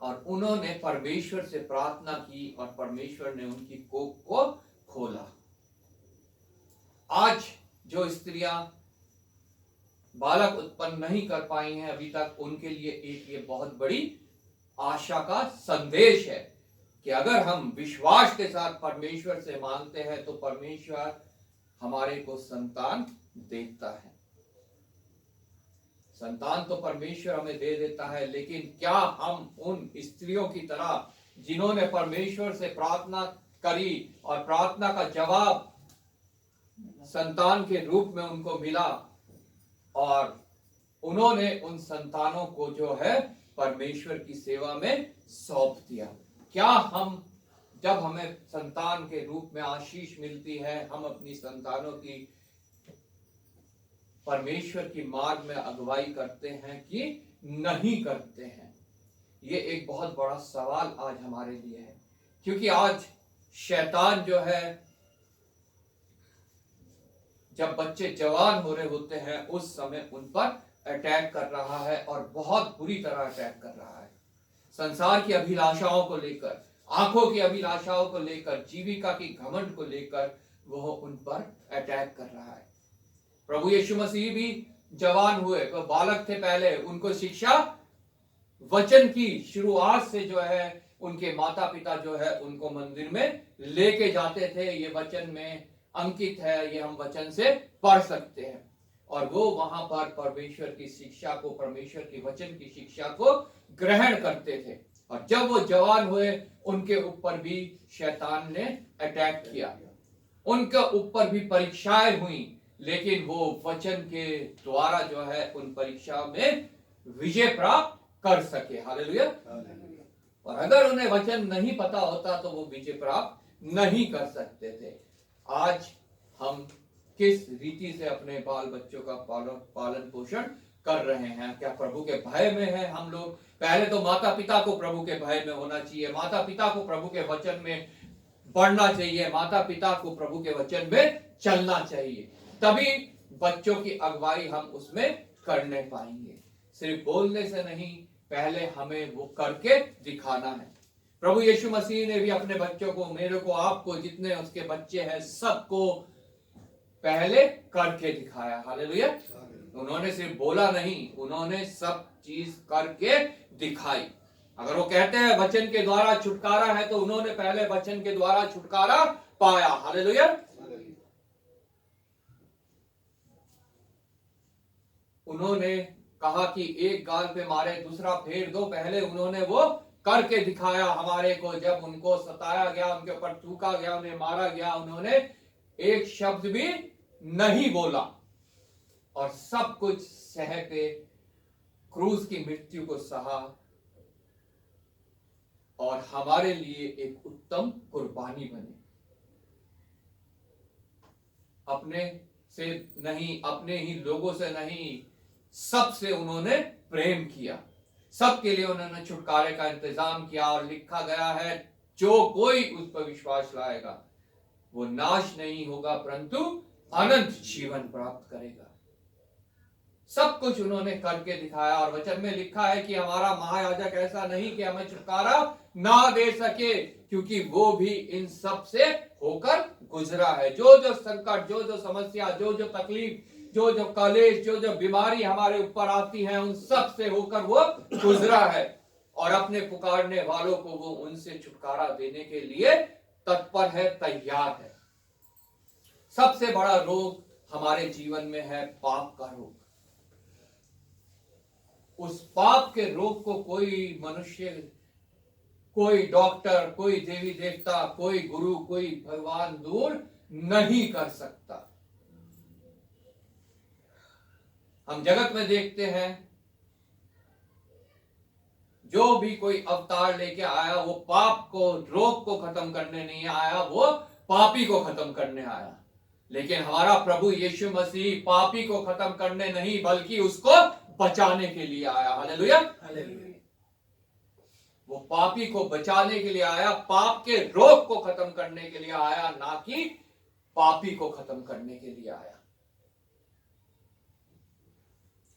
और उन्होंने परमेश्वर से प्रार्थना की और परमेश्वर ने उनकी कोख को खोला। आज जो स्त्रियां बालक उत्पन्न नहीं कर पाई हैं अभी तक, उनके लिए एक ये बहुत बड़ी आशा का संदेश है कि अगर हम विश्वास के साथ परमेश्वर से मांगते हैं तो परमेश्वर हमारे को संतान देता है। संतान तो परमेश्वर हमें दे देता है, लेकिन क्या हम उन स्त्रियों की तरह जिन्होंने परमेश्वर से प्रार्थना करी और प्रार्थना का जवाब संतान के रूप में उनको मिला और उन्होंने उन संतानों को जो है परमेश्वर की सेवा में सौंप दिया, क्या हम जब हमें संतान के रूप में आशीष मिलती है हम अपनी संतानों की परमेश्वर की मार्ग में अगुवाई करते हैं कि नहीं करते हैं? ये एक बहुत बड़ा सवाल आज हमारे लिए है, क्योंकि आज शैतान जो है जब बच्चे जवान हो रहे होते हैं उस समय उन पर अटैक कर रहा है और बहुत बुरी तरह अटैक कर रहा है। संसार की अभिलाषाओं को लेकर, आंखों की अभिलाषाओं को लेकर, जीविका की घमंड को लेकर वह उन पर अटैक कर रहा है। प्रभु यीशु मसीह भी जवान हुए, वह बालक थे पहले, उनको शिक्षा वचन की शुरुआत से जो है उनके माता पिता जो है उनको मंदिर में लेके जाते थे। ये वचन में अंकित है, ये हम वचन से पढ़ सकते हैं। और वो वहां पर परमेश्वर की शिक्षा को, परमेश्वर की वचन की शिक्षा को ग्रहण करते थे। और जब वो जवान हुए उनके ऊपर भी शैतान ने अटैक किया, उनके ऊपर भी परीक्षाएं हुई, लेकिन वो वचन के द्वारा जो है उन परीक्षा में विजय प्राप्त कर सके। हालेलुया। और अगर उन्हें वचन नहीं पता होता तो वो विजय प्राप्त नहीं कर सकते थे। आज हम किस रीति से अपने बाल बच्चों का पालन पोषण कर रहे हैं? क्या प्रभु के भय में है हम लोग? पहले तो माता पिता को प्रभु के भय में होना चाहिए, माता पिता को प्रभु के वचन में बढ़ना चाहिए, माता पिता को प्रभु के वचन में चलना चाहिए, तभी बच्चों की अगुवाई हम उसमें करने पाएंगे। सिर्फ बोलने से नहीं, पहले हमें वो करके दिखाना है। प्रभु यीशु मसीह ने भी अपने बच्चों को, मेरे को, आपको, जितने उसके बच्चे हैं सबको पहले करके दिखाया। हालेलुया। उन्होंने सिर्फ बोला नहीं, उन्होंने सब चीज करके दिखाई। अगर वो कहते हैं वचन के द्वारा छुटकारा है तो उन्होंने पहले वचन के द्वारा छुटकारा पाया। हालेलुया। उन्होंने कहा कि एक गाल पे मारे दूसरा फेर दो, पहले उन्होंने वो करके दिखाया हमारे को। जब उनको सताया गया, उनके ऊपर थूका गया, उन्हें मारा गया, उन्होंने एक शब्द भी नहीं बोला और सब कुछ सह के क्रूस की मृत्यु को सहा और हमारे लिए एक उत्तम कुर्बानी बने। अपने से नहीं, अपने ही लोगों से नहीं, सबसे उन्होंने प्रेम किया, सबके लिए उन्होंने छुटकारे का इंतजाम किया। और लिखा गया है, जो कोई उस पर विश्वास लाएगा वो नाश नहीं होगा परंतु अनंत जीवन प्राप्त करेगा। सब कुछ उन्होंने करके दिखाया। और वचन में लिखा है कि हमारा महायाजक ऐसा नहीं कि हमें छुटकारा ना दे सके, क्योंकि वो भी इन सब से होकर गुजरा है। जो जो संकट, जो जो समस्या, जो जो तकलीफ, जो जो कलेश, जो जो बीमारी हमारे ऊपर आती है, उन सब से होकर वो गुजरा है और अपने पुकारने वालों को वो उनसे छुटकारा देने के लिए तत्पर है, तैयार है। सबसे बड़ा रोग हमारे जीवन में है पाप का रोग। उस पाप के रोग को कोई मनुष्य, कोई डॉक्टर, कोई देवी देवता, कोई गुरु, कोई भगवान दूर नहीं कर सकता। हम जगत में देखते हैं जो भी कोई अवतार लेके आया वो पाप को, रोग को खत्म करने नहीं आया, वो पापी को खत्म करने आया। लेकिन हमारा प्रभु यीशु मसीह पापी को खत्म करने नहीं बल्कि उसको बचाने के लिए आया। हालेलुया। वो पापी को बचाने के लिए आया, पाप के रोग को खत्म करने के लिए आया, ना कि पापी को खत्म करने के लिए आया।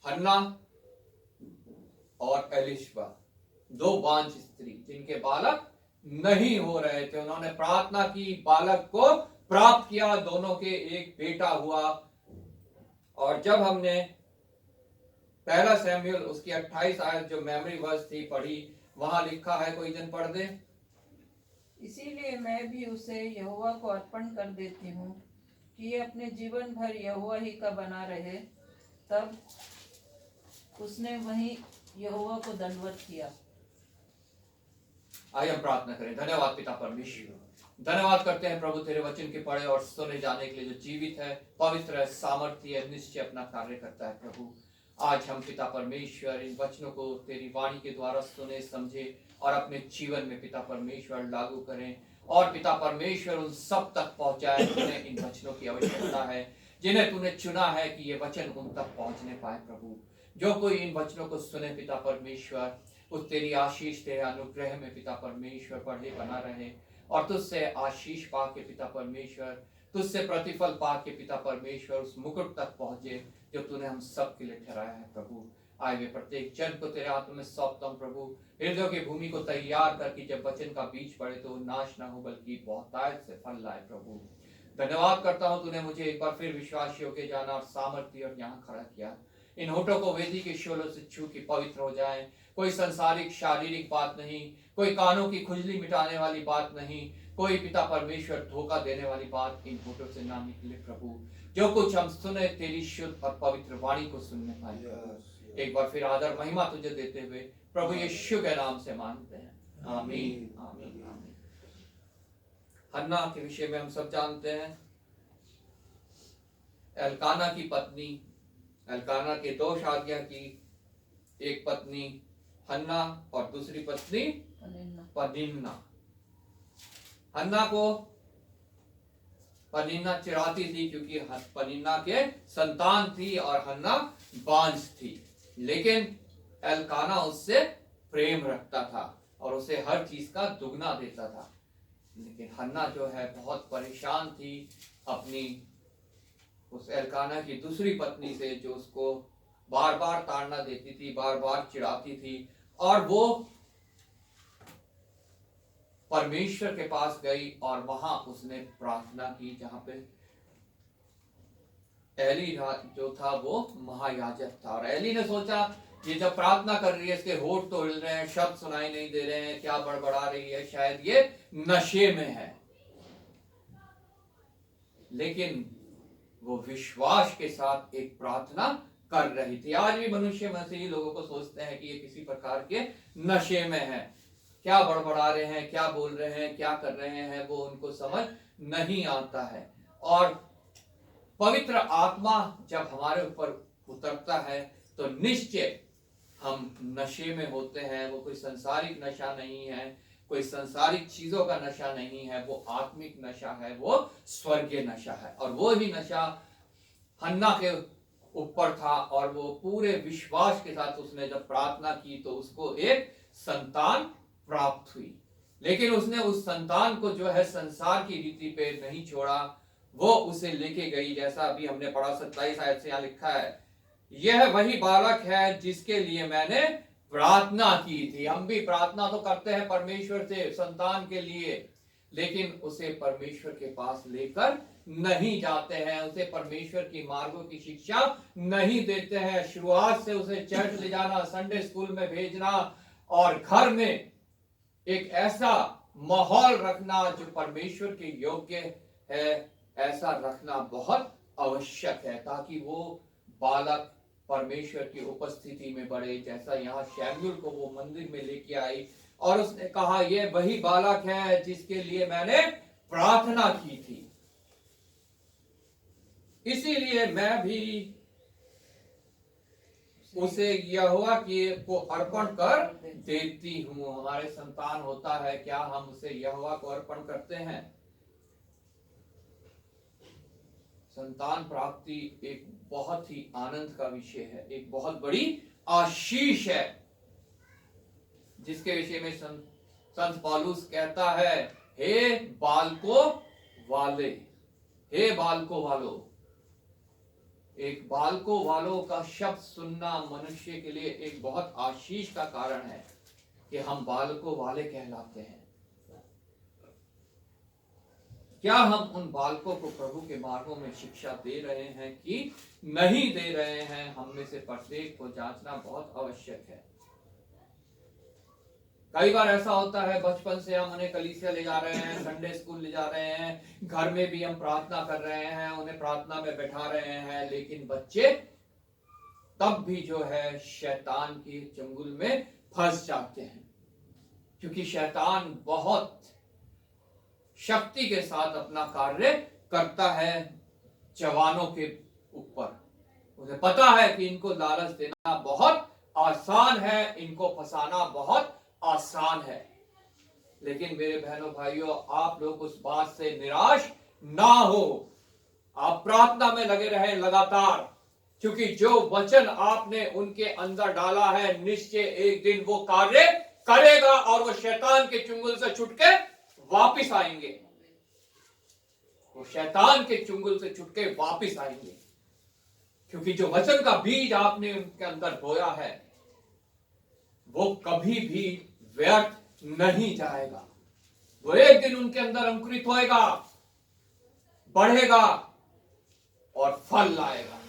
हन्ना और एलिशबा, दो बांझ स्त्री जिनके बालक नहीं हो रहे थे, उन्होंने प्रार्थना की, बालक को प्राप्त किया, दोनों के एक बेटा हुआ। और जब हमने पहला सैमुएल उसकी 28 आयत जो मेमोरी वर्स थी पढ़ी, वहां लिखा है, कोई जन पढ़ दे। इसीलिए मैं भी उसे यहोवा को अर्पण कर देती हूँ कि ये अपने जीवन भर यहोवा ही का बना रहे। तब उसने वहीं यहोवा को दंडवत किया। आइए हम प्रार्थना करें। धन्यवाद पिता परमेश्वर, धन्यवाद करते हैं प्रभु तेरे वचन के पढ़े और सुने जाने के लिए, जो जीवित है, पवित्र है, सामर्थ्य है, निश्चय अपना कार्य करता है। प्रभु आज हम पिता परमेश्वर इन वचनों को तेरी वाणी के द्वारा सुने, समझे और अपने जीवन में पिता परमेश्वर लागू करें, और पिता परमेश्वर उन सब तक पहुंचाए जिन्हें इन वचनों की आवश्यकता है, जिन्हें तूने चुना है कि ये वचन उन तक पहुंचने पाए। प्रभु जो कोई इन वचनों को सुने पिता परमेश्वर, उस तेरी आशीष तेरे अनुग्रह में पिता परमेश्वर बढ़े बना रहे, और तुझसे आशीष पा के पिता परमेश्वर, तुझसे प्रतिफल पा के पिता परमेश्वर उस मुकुट तक पहुंचे जो तूने हम सब के लिए ठहराया है। प्रभु आए वे प्रत्येक जन को तेरे हाथ में सौंपता हूं प्रभु, हृदय की भूमि को तैयार करके जब वचन का बीज पड़े तो नाश ना हो बल्कि बहुतायत से फल लाए। प्रभु धन्यवाद करता हूं, तूने मुझे एक बार फिर विश्वास योग्य जाना और सामर्थ्य और यहाँ खड़ा किया। इन होठों को वेदी के शोलों से छू के पवित्र हो जाए। कोई संसारिक शारीरिक बात नहीं, कोई कानों की खुजली मिटाने वाली बात नहीं, कोई पिता परमेश्वर धोखा देने वाली बात इन होठों से ना निकले। प्रभु जो कुछ हम सुने तेरी शुद्ध और पवित्र वाणी को सुनने पाए। एक बार फिर आदर महिमा तुझे देते हुए प्रभु यीशु के नाम से मांगते हैं, आमीन आमीन आमीन। हन्ना के विषय में हम सब जानते हैं। एल्काना की पत्नी, एल्काना के दो शादियां की, एक पत्नी हन्ना और दूसरी पत्नी पनिन्ना। हन्ना को पनिन्ना चिढ़ाती थी क्योंकि पनिन्ना के संतान थी और हन्ना बांझ थी, लेकिन एल्काना उससे प्रेम रखता था और उसे हर चीज का दुगना देता था। लेकिन हन्ना जो है बहुत परेशान थी अपनी उस एल्काना की दूसरी पत्नी से, जो उसको बार बार ताड़ना देती थी, बार बार चिढ़ाती थी, और वो परमेश्वर के पास गई और वहां उसने प्रार्थना की, जहां पे एली जो था वो महायाजक था। और एली ने सोचा ये जब प्रार्थना कर रही है, इसके होठ तो हिल रहे हैं, शब्द सुनाई नहीं दे रहे हैं, क्या बड़बड़ा रही है, शायद ये नशे में है। लेकिन वो विश्वास के साथ एक प्रार्थना कर रही थी। आज भी मनुष्य मसीही लोगों को सोचते हैं कि ये किसी प्रकार के नशे में है, क्या बड़बड़ा रहे हैं, क्या बोल रहे हैं, क्या कर रहे हैं, वो उनको समझ नहीं आता है। और पवित्र आत्मा जब हमारे ऊपर उतरता है तो निश्चय हम नशे में होते हैं। वो कोई संसारिक नशा नहीं है, कोई संसारिक चीजों का नशा नहीं है, वो आत्मिक नशा है, वो स्वर्गीय नशा है। और वो ही नशा हन्ना के ऊपर था, और वो पूरे विश्वास के साथ उसने जब प्रार्थना की तो उसको एक संतान प्राप्त हुई। लेकिन उसने उस संतान को जो है संसार की रीति पे नहीं छोड़ा, वो उसे लेके गई। जैसा अभी हमने पढ़ा 27 आयत से यहाँ लिखा है, यह वही बालक है जिसके लिए मैंने प्रार्थना की थी। हम भी प्रार्थना तो करते हैं परमेश्वर से संतान के लिए, लेकिन उसे परमेश्वर के पास लेकर नहीं जाते हैं, उसे परमेश्वर की मार्गों की शिक्षा नहीं देते हैं। शुरुआत से उसे चर्च ले जाना, संडे स्कूल में भेजना और घर में एक ऐसा माहौल रखना जो परमेश्वर के योग्य है, ऐसा रखना बहुत आवश्यक है, ताकि वो बालक परमेश्वर की उपस्थिति में बढ़े। जैसा यहाँ शैम्यूल को वो मंदिर में लेके आई और उसने कहा ये वही बालक है जिसके लिए मैंने प्रार्थना की थी, इसीलिए मैं भी उसे यहोवा को अर्पण कर देती हूँ। हमारे संतान होता है, क्या हम उसे यहोवा को अर्पण करते हैं? संतान प्राप्ति एक बहुत ही आनंद का विषय है, एक बहुत बड़ी आशीष है, जिसके विषय में संत पौलुस कहता है, हे बालकों वाले, हे बालकों वालों। एक बालकों वालों का शब्द सुनना मनुष्य के लिए एक बहुत आशीष का कारण है कि हम बालकों वाले कहलाते हैं। क्या हम उन बालकों को प्रभु के मार्गों में शिक्षा दे रहे हैं कि नहीं दे रहे हैं? हम में से प्रत्येक को जांचना बहुत आवश्यक है। कई बार ऐसा होता है, बचपन से हम उन्हें कलीसिया ले जा रहे हैं, संडे स्कूल ले जा रहे हैं, घर में भी हम प्रार्थना कर रहे हैं, उन्हें प्रार्थना में बैठा रहे हैं, लेकिन बच्चे तब भी जो है शैतान के चंगुल में फंस जाते हैं। क्योंकि शैतान बहुत शक्ति के साथ अपना कार्य करता है जवानों के ऊपर। उन्हें पता है कि इनको लालच देना बहुत आसान है, इनको फंसाना बहुत आसान है। लेकिन मेरे बहनों भाइयों, आप लोग उस बात से निराश ना हो। आप प्रार्थना में लगे रहें लगातार, क्योंकि जो वचन आपने उनके अंदर डाला है, निश्चय एक दिन वो कार्य करेगा और वो शैतान के चुंगल से छुट के वापिस आएंगे। वो शैतान के चुंगल से छुट के वापिस आएंगे, क्योंकि जो वचन का बीज आपने उनके अंदर बोया है वो कभी भी व्यर्थ नहीं जाएगा। वो एक दिन उनके अंदर अंकुरित होएगा, बढ़ेगा और फल लाएगा।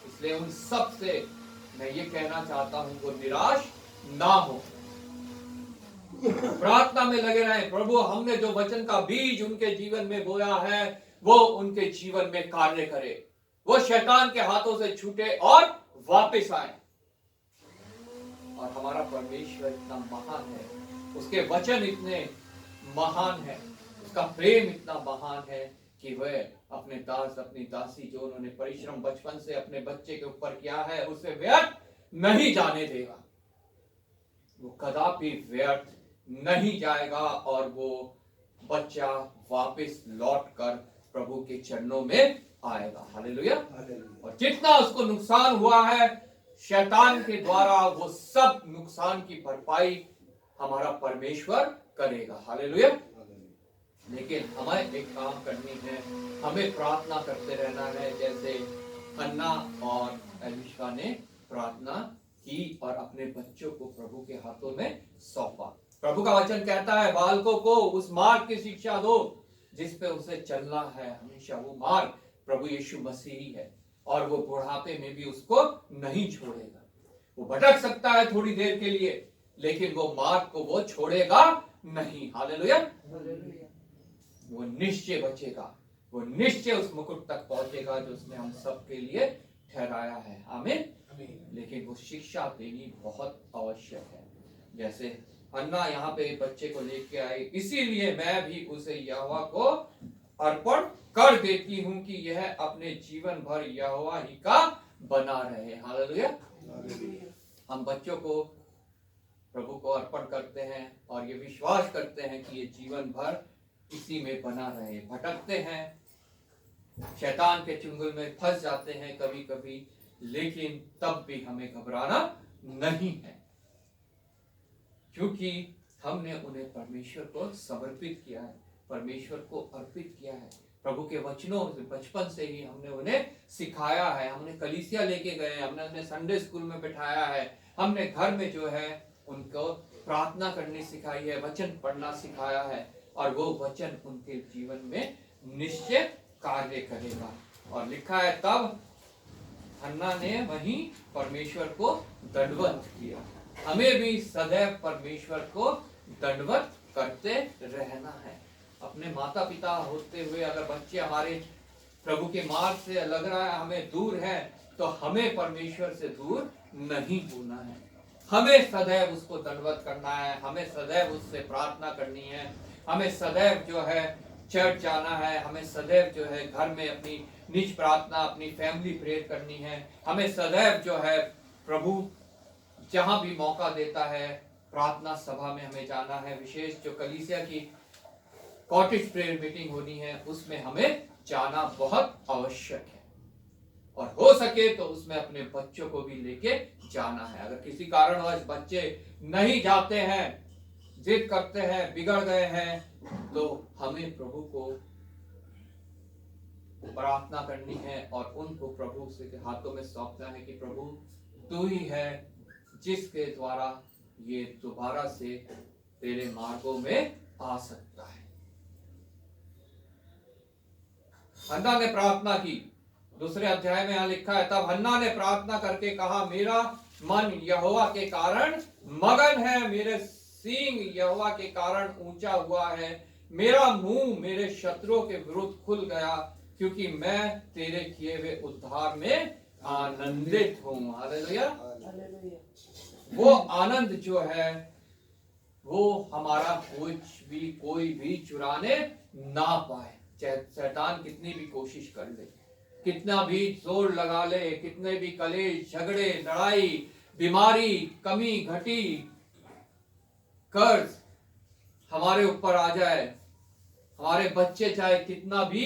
इसलिए उन सब से मैं ये कहना चाहता हूं, वो निराश ना हो, प्रार्थना में लगे रहें। प्रभु हमने जो वचन का बीज उनके जीवन में बोया है वो उनके जीवन में कार्य करे, वो शैतान के हाथों से छूटे और वापस आए। और हमारा परमेश्वर इतना महान है, उसके वचन इतने महान है, उसका प्रेम इतना महान है कि वह अपने दास अपनी दासी जो उन्होंने परिश्रम बचपन से अपने बच्चे के ऊपर किया है उसे व्यर्थ नहीं जाने देगा। वो कदापि व्यर्थ नहीं जाएगा और वो बच्चा वापस लौटकर प्रभु के चरणों में आएगा। हालेलुया। और जितना उसको नुकसान हुआ है शैतान के द्वारा, वो सब नुकसान की भरपाई हमारा परमेश्वर करेगा। हालेलुया। लेकिन हमें एक काम करनी है, हमें प्रार्थना करते रहना है, जैसे हन्ना और एलिशा ने प्रार्थना की और अपने बच्चों को प्रभु के हाथों में सौंपा। प्रभु का वचन कहता है, बालकों को उस मार्ग की शिक्षा दो जिस पे उसे चलना है हमेशा। वो मार्ग प्रभु यीशु मसीह ही है और वो बुढ़ापे में भी उसको नहीं छोड़ेगा। वो भटक सकता है थोड़ी देर के लिए, लेकिन वो मार्ग को वो छोड़ेगा नहीं। हालेलुया। वो निश्चय बचेगा, वो निश्चय उस मुकुट तक पहुंचेगा जो उसने हम सब के लिए ठहराया है। आमीन। लेकिन वो शिक्षा देनी बहुत आवश्यक है। जैसे हन्ना यहाँ पे बच्चे को लेके आई, इसीलिए मैं भी उसे यहोवा को अर्पण कर देती हूँ कि यह अपने जीवन भर यहोवा ही का बना रहे। हालेलुया। हम बच्चों को प्रभु को अर्पण करते हैं और ये विश्वास करते हैं कि ये जीवन भर इसी में बना रहे। भटकते हैं, शैतान के चुंगल में फंस जाते हैं कभी कभी, लेकिन तब भी हमें घबराना नहीं है, क्योंकि हमने उन्हें परमेश्वर को समर्पित किया है, परमेश्वर को अर्पित किया है। प्रभु के वचनों से बचपन से ही हमने उन्हें सिखाया है, हमने कलीसिया लेके गए, हमने उन्हें संडे स्कूल में बिठाया है, हमने घर में जो है उनको प्रार्थना करनी सिखाई है, वचन पढ़ना सिखाया है, और वो वचन उनके जीवन में निश्चय कार्य करेगा। और लिखा है तब हन्ना ने वहीं परमेश्वर को दंडवत किया। हमें भी सदैव परमेश्वर को दंडवत करते रहना है। अपने माता पिता होते हुए अगर बच्चे हमारे प्रभु के मार्ग से लग रहा है, हमें दूर है, तो हमें परमेश्वर से दूर नहीं होना है। हमें सदैव उसको दंडवत करना है, हमें सदैव उससे प्रार्थना करनी है, हमें सदैव जो है चर्च जाना है, हमें सदैव जो है घर में अपनी निज प्रार्थना, अपनी फैमिली प्रेयर करनी है, हमें सदैव जो है प्रभु जहां भी मौका देता है प्रार्थना सभा में हमें जाना है। विशेष जो कलीसिया की कॉटेज प्रेयर मीटिंग होनी है उसमें हमें जाना बहुत आवश्यक है, और हो सके तो उसमें अपने बच्चों को भी लेके जाना है। अगर किसी कारणवश बच्चे नहीं जाते हैं, जिद करते हैं, बिगड़ गए हैं, तो हमें प्रभु को प्रार्थना करनी है और उनको प्रभु के हाथों में सौंपना है कि प्रभु तू ही है जिसके द्वारा ये दोबारा से तेरे मार्गों में आ सकता है। हन्ना ने प्रार्थना की, दूसरे अध्याय में यहाँ लिखा है, तब हन्ना ने प्रार्थना करके कहा, मेरा मन यहोवा के कारण मगन है, मेरे सींग यहोवा के कारण ऊंचा हुआ है, मेरा मुंह मेरे शत्रुओं के विरुद्ध खुल गया, क्योंकि मैं तेरे किए हुए उद्धार में आनंदित हूँ। हालेलुया। वो आनंद जो है वो हमारा कोई भी चुराने ना पाए, चाहे शैतान कितनी भी कोशिश कर ले, कितना भी जोर लगा ले, कितने भी कलेश, झगड़े, लड़ाई, बीमारी, कमी घटी, कर्ज हमारे ऊपर आ जाए, हमारे बच्चे चाहे कितना भी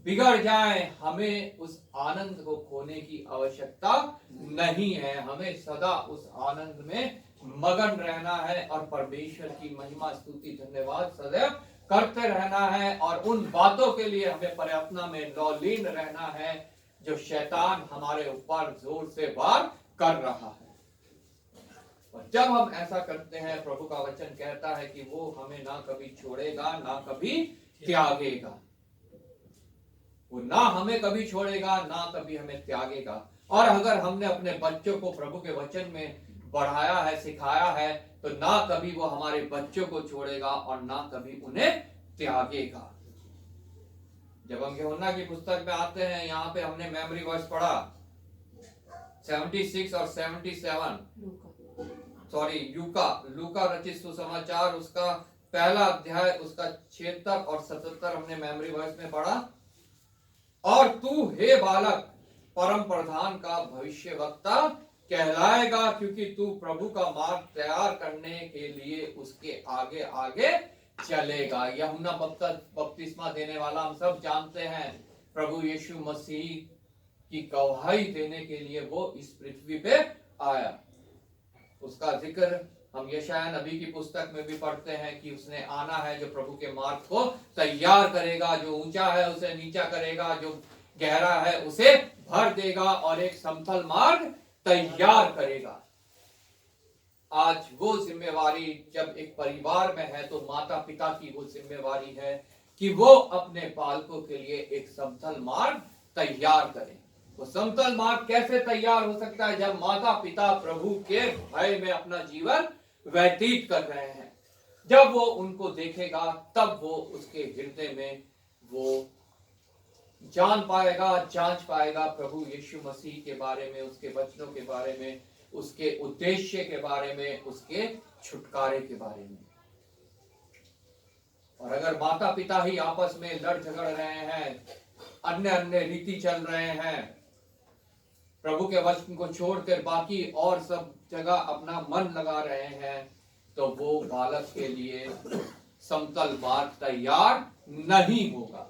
बिगड़ जाए, हमें उस आनंद को खोने की आवश्यकता नहीं है। हमें सदा उस आनंद में मगन रहना है और परमेश्वर की महिमा, स्तुति, धन्यवाद सदैव करते रहना है, और उन बातों के लिए हमें प्रार्थना में लौलीन रहना है जो शैतान हमारे ऊपर जोर से वार कर रहा है। और जब हम ऐसा करते हैं, प्रभु का वचन कहता है कि वो हमें ना कभी छोड़ेगा ना कभी त्यागेगा। वो ना हमें कभी छोड़ेगा ना कभी हमें त्यागेगा। और अगर हमने अपने बच्चों को प्रभु के वचन में बढ़ाया है, सिखाया है, तो ना कभी वो हमारे बच्चों को छोड़ेगा और ना कभी उन्हें त्यागेगा। जब हम यूहन्ना की पुस्तक में आते हैं, यहाँ पे हमने मेमोरी वर्स पढ़ा 76 और 77, लूका रचित सुसमाचार, उसका पहला अध्याय, उसका 76 और 77 हमने मेमोरी वर्स में पढ़ा। और तू हे बालक परम प्रधान का भविष्यवक्ता कहलाएगा, क्योंकि तू प्रभु का मार्ग तैयार करने के लिए उसके आगे आगे चलेगा। यूहन्ना बपतिस्मा देने वाला हम सब जानते हैं, प्रभु यीशु मसीह की गवाही देने के लिए वो इस पृथ्वी पे आया। उसका जिक्र हम यशायाह नबी की पुस्तक में भी पढ़ते हैं कि उसने आना है जो प्रभु के मार्ग को तैयार करेगा, जो ऊंचा है उसे नीचा करेगा, जो गहरा है उसे भर देगा और एक समतल मार्ग तैयार करेगा। आज वो जिम्मेवारी जब एक परिवार में है तो माता पिता की वो जिम्मेवारी है कि वो अपने बालकों के लिए एक समतल मार्ग तैयार करें। वो समतल मार्ग कैसे तैयार हो सकता है? जब माता पिता प्रभु के भय में अपना जीवन व्यतीत कर रहे हैं। जब वो उनको देखेगा तब वो उसके हृदय में वो जान पाएगा, जांच पाएगा प्रभु यीशु मसीह के बारे में, उसके वचनों के बारे में, उसके उद्देश्य के बारे में, उसके छुटकारे के बारे में। और अगर माता पिता ही आपस में लड़ झगड़ रहे हैं, अन्य अन्य रीति चल रहे हैं, प्रभु के वचन को छोड़कर बाकी और सब जगह अपना मन लगा रहे हैं, तो वो बालक के लिए समतल मार्ग तैयार नहीं होगा।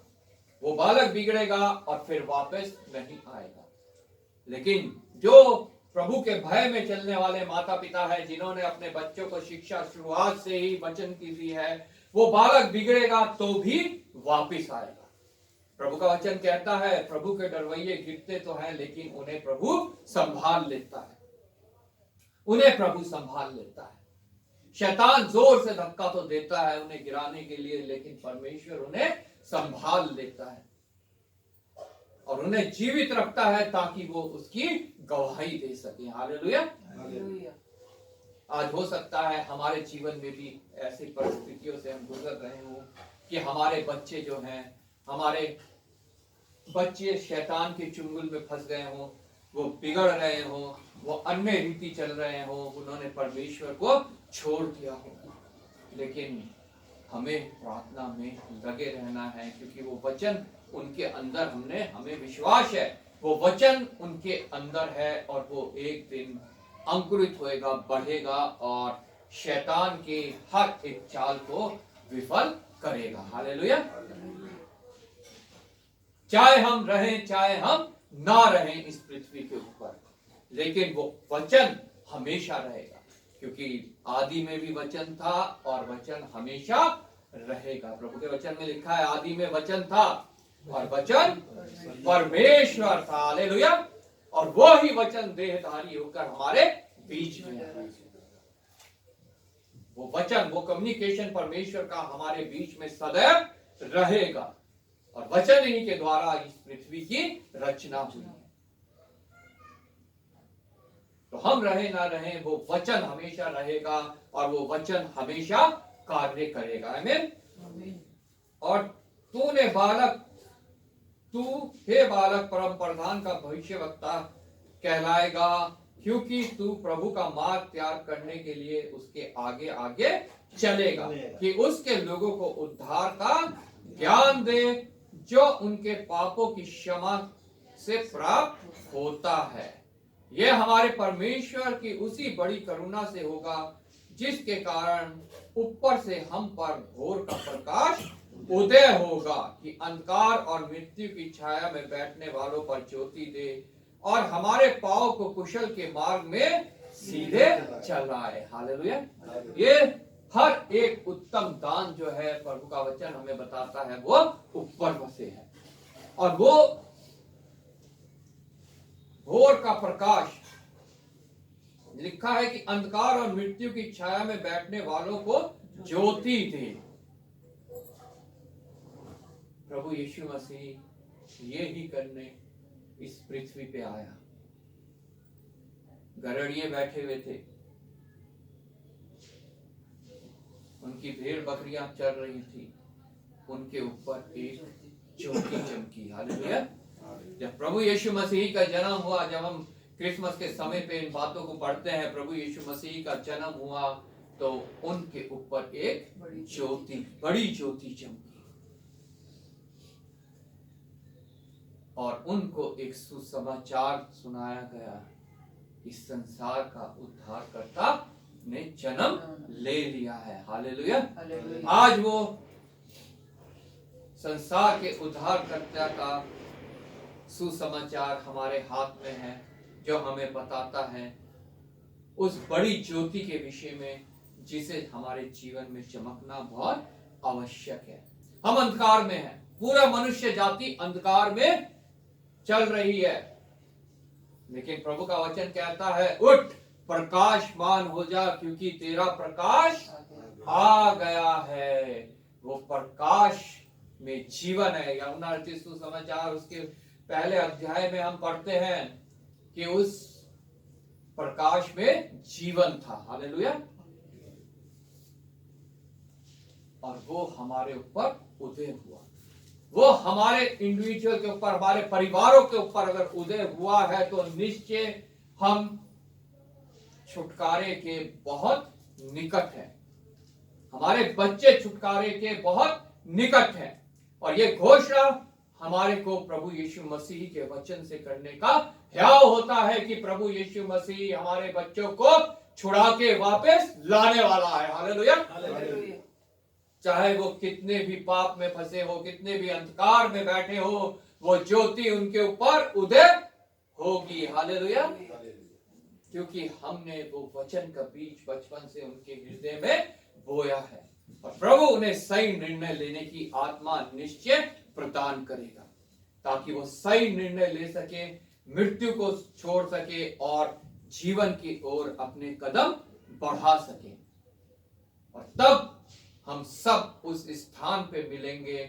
वो बालक बिगड़ेगा और फिर वापस नहीं आएगा। लेकिन जो प्रभु के भय में चलने वाले माता पिता है, जिन्होंने अपने बच्चों को शिक्षा शुरुआत से ही वचन की दी है, वो बालक बिगड़ेगा तो भी वापस आएगा। प्रभु का वचन कहता है, प्रभु के डरवैये गिरते तो हैं लेकिन उन्हें प्रभु संभाल लेता है, उन्हें प्रभु संभाल लेता है। शैतान जोर से धक्का तो देता है उन्हें गिराने के लिए, लेकिन परमेश्वर उन्हें संभाल लेता है और उन्हें जीवित रखता है ताकि वो उसकी गवाही दे सके। हालेलुया। आज हो सकता है हमारे जीवन में भी ऐसी परिस्थितियों से हम गुजर रहे हो कि हमारे बच्चे जो हैं, हमारे बच्चे शैतान के चुंगल में फंस गए हों, वो बिगड़ रहे हों, वो अन्य रीति चल रहे हों, उन्होंने परमेश्वर को छोड़ दिया हो। लेकिन हमें प्रार्थना में लगे रहना है, क्योंकि वो वचन उनके अंदर हमें विश्वास है, वो वचन उनके अंदर है और वो एक दिन अंकुरित होएगा, बढ़ेगा और शैतान के हर एक चाल को विफल करेगा। हालेलुया। चाहे हम रहें चाहे हम ना रहें इस पृथ्वी के ऊपर, लेकिन वो वचन हमेशा रहेगा, क्योंकि आदि में भी वचन था और वचन हमेशा रहेगा। प्रभु के वचन में लिखा है, आदि में वचन था और वचन परमेश्वर था। हालेलुया। और वो ही वचन देहधारी होकर हमारे बीच में है। वो वचन, वो कम्युनिकेशन परमेश्वर का हमारे बीच में सदैव रहेगा और वचन ही के द्वारा इस पृथ्वी की रचना हुई है। तो हम रहे ना रहे, वो वचन हमेशा रहेगा और वो वचन हमेशा कार्य करेगा। आमीन। आमीन। और तू हे बालक परम प्रधान का भविष्यवक्ता कहलाएगा, क्योंकि तू प्रभु का मार्ग तैयार करने के लिए उसके आगे आगे चलेगा, कि उसके लोगों को उद्धार का ज्ञान दे जो उनके पापों की क्षमा से प्राप्त होता है। यह हमारे परमेश्वर की उसी बड़ी करुणा से होगा जिसके कारण ऊपर से हम पर भोर का प्रकाश उदय होगा, कि अंधकार और मृत्यु की छाया में बैठने वालों पर ज्योति दे और हमारे पाँव को कुशल के मार्ग में सीधे चलाए। हालेलुया। ये हर एक उत्तम दान जो है प्रभु का वचन हमें बताता है वो ऊपर से है, और वो भोर का प्रकाश लिखा है कि अंधकार और मृत्यु की छाया में बैठने वालों को ज्योति दे। प्रभु यीशु मसीह ये ही करने इस पृथ्वी पे आया। गड़ेड़िए बैठे हुए थे, उनकी भेड़ बकरियां चल रही थी, उनके ऊपर एक ज्योति चमकी। हालेलुया। जब प्रभु यीशु मसीह का जन्म हुआ, जब हम क्रिसमस के समय पे इन बातों को पढ़ते हैं, प्रभु यीशु मसीह का जन्म हुआ तो उनके ऊपर एक बड़ी ज्योति चमकी और उनको एक सुसमाचार सुनाया गया, इस संसार का उद्धारकर्ता ने जन्म ले लिया है। हालेलुया। आज वो संसार के उद्धारकर्ता का सुसमाचार हमारे हाथ में है, जो हमें बताता है उस बड़ी ज्योति के विषय में जिसे हमारे जीवन में चमकना बहुत आवश्यक है। हम अंधकार में हैं, पूरा मनुष्य जाति अंधकार में चल रही है, लेकिन प्रभु का वचन कहता है उठ प्रकाशमान हो जा, क्योंकि तेरा प्रकाश आ गया है। वो प्रकाश में जीवन है। यूहन्ना रचित सुसमाचार उसके पहले अध्याय में हम पढ़ते हैं कि उस प्रकाश में जीवन था। हालेलुया। और वो हमारे ऊपर उदय हुआ, वो हमारे इंडिविजुअल के ऊपर, हमारे परिवारों के ऊपर अगर उदय हुआ है तो निश्चय हम छुटकारे के बहुत निकट हैं। हमारे बच्चे छुटकारे के बहुत निकट हैं, और ये घोषणा हमारे को प्रभु यीशु मसीह के वचन से करने का ह्याव होता है कि प्रभु यीशु मसीह हमारे बच्चों को छुड़ा के वापस लाने वाला है। हालेलुया। चाहे वो कितने भी पाप में फंसे हो, कितने भी अंधकार में बैठे हो, वो ज्योति उनके ऊपर उदय होगी। हालेलुया। क्योंकि हमने वो वचन का बीज बचपन से उनके हृदय में बोया है, और प्रभु उन्हें सही निर्णय लेने की आत्मा निश्चय प्रदान करेगा, ताकि वो सही निर्णय ले सके, मृत्यु को छोड़ सके और जीवन की ओर अपने कदम बढ़ा सके। और तब हम सब उस स्थान पे मिलेंगे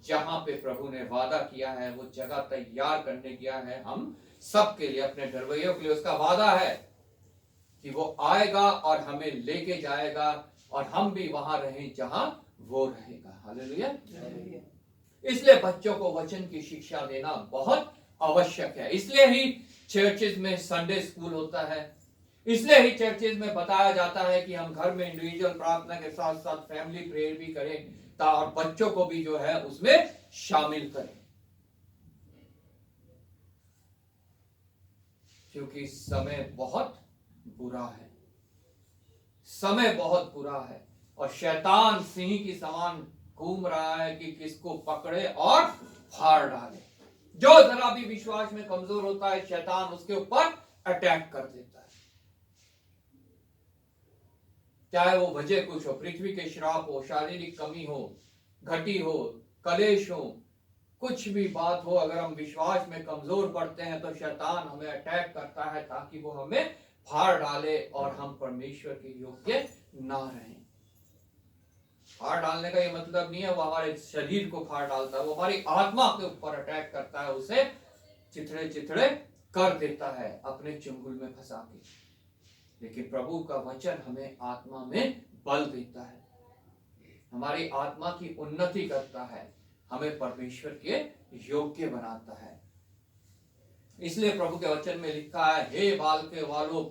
जहां पे प्रभु ने वादा किया है, वो जगह तैयार करने गया है हम सब के लिए, अपने डरवैयों के लिए। उसका वादा है कि वो आएगा और हमें लेके जाएगा, और हम भी वहां रहें जहां वो रहेगा। हालेलुया। इसलिए बच्चों को वचन की शिक्षा देना बहुत आवश्यक है। इसलिए ही चर्चेज में संडे स्कूल होता है, इसलिए ही चर्चेज में बताया जाता है कि हम घर में इंडिविजुअल प्रार्थना के साथ साथ फैमिली प्रेयर भी करें, और बच्चों को भी जो है उसमें शामिल करें, क्योंकि समय बहुत बुरा है, समय बहुत बुरा है, और शैतान सिंह की समान घूम रहा है कि किसको पकड़े और फाड़ डाले। जो जरा भी विश्वास में कमजोर होता है, शैतान उसके ऊपर अटैक कर देता है। चाहे वो वजह कुछ हो, पृथ्वी के श्राप हो, शारीरिक कमी हो, घटी हो, कलेश हो, कुछ भी बात हो, अगर हम विश्वास में कमजोर पड़ते हैं तो शैतान हमें अटैक करता है ताकि वो हमें फाड़ डाले और हम परमेश्वर के योग्य ना रहें। फाड़ डालने का ये मतलब नहीं है वो हमारे शरीर को फाड़ डालता है, वो हमारी आत्मा के ऊपर अटैक करता है, उसे चिथड़े चिथड़े कर देता है अपने चंगुल में फंसा के, लेकिन प्रभु का वचन हमें आत्मा में बल देता है, हमारी आत्मा की उन्नति करता है, हमें परमेश्वर के योग्य बनाता है। इसलिए प्रभु के वचन में लिखा है, हे बाल के वालों,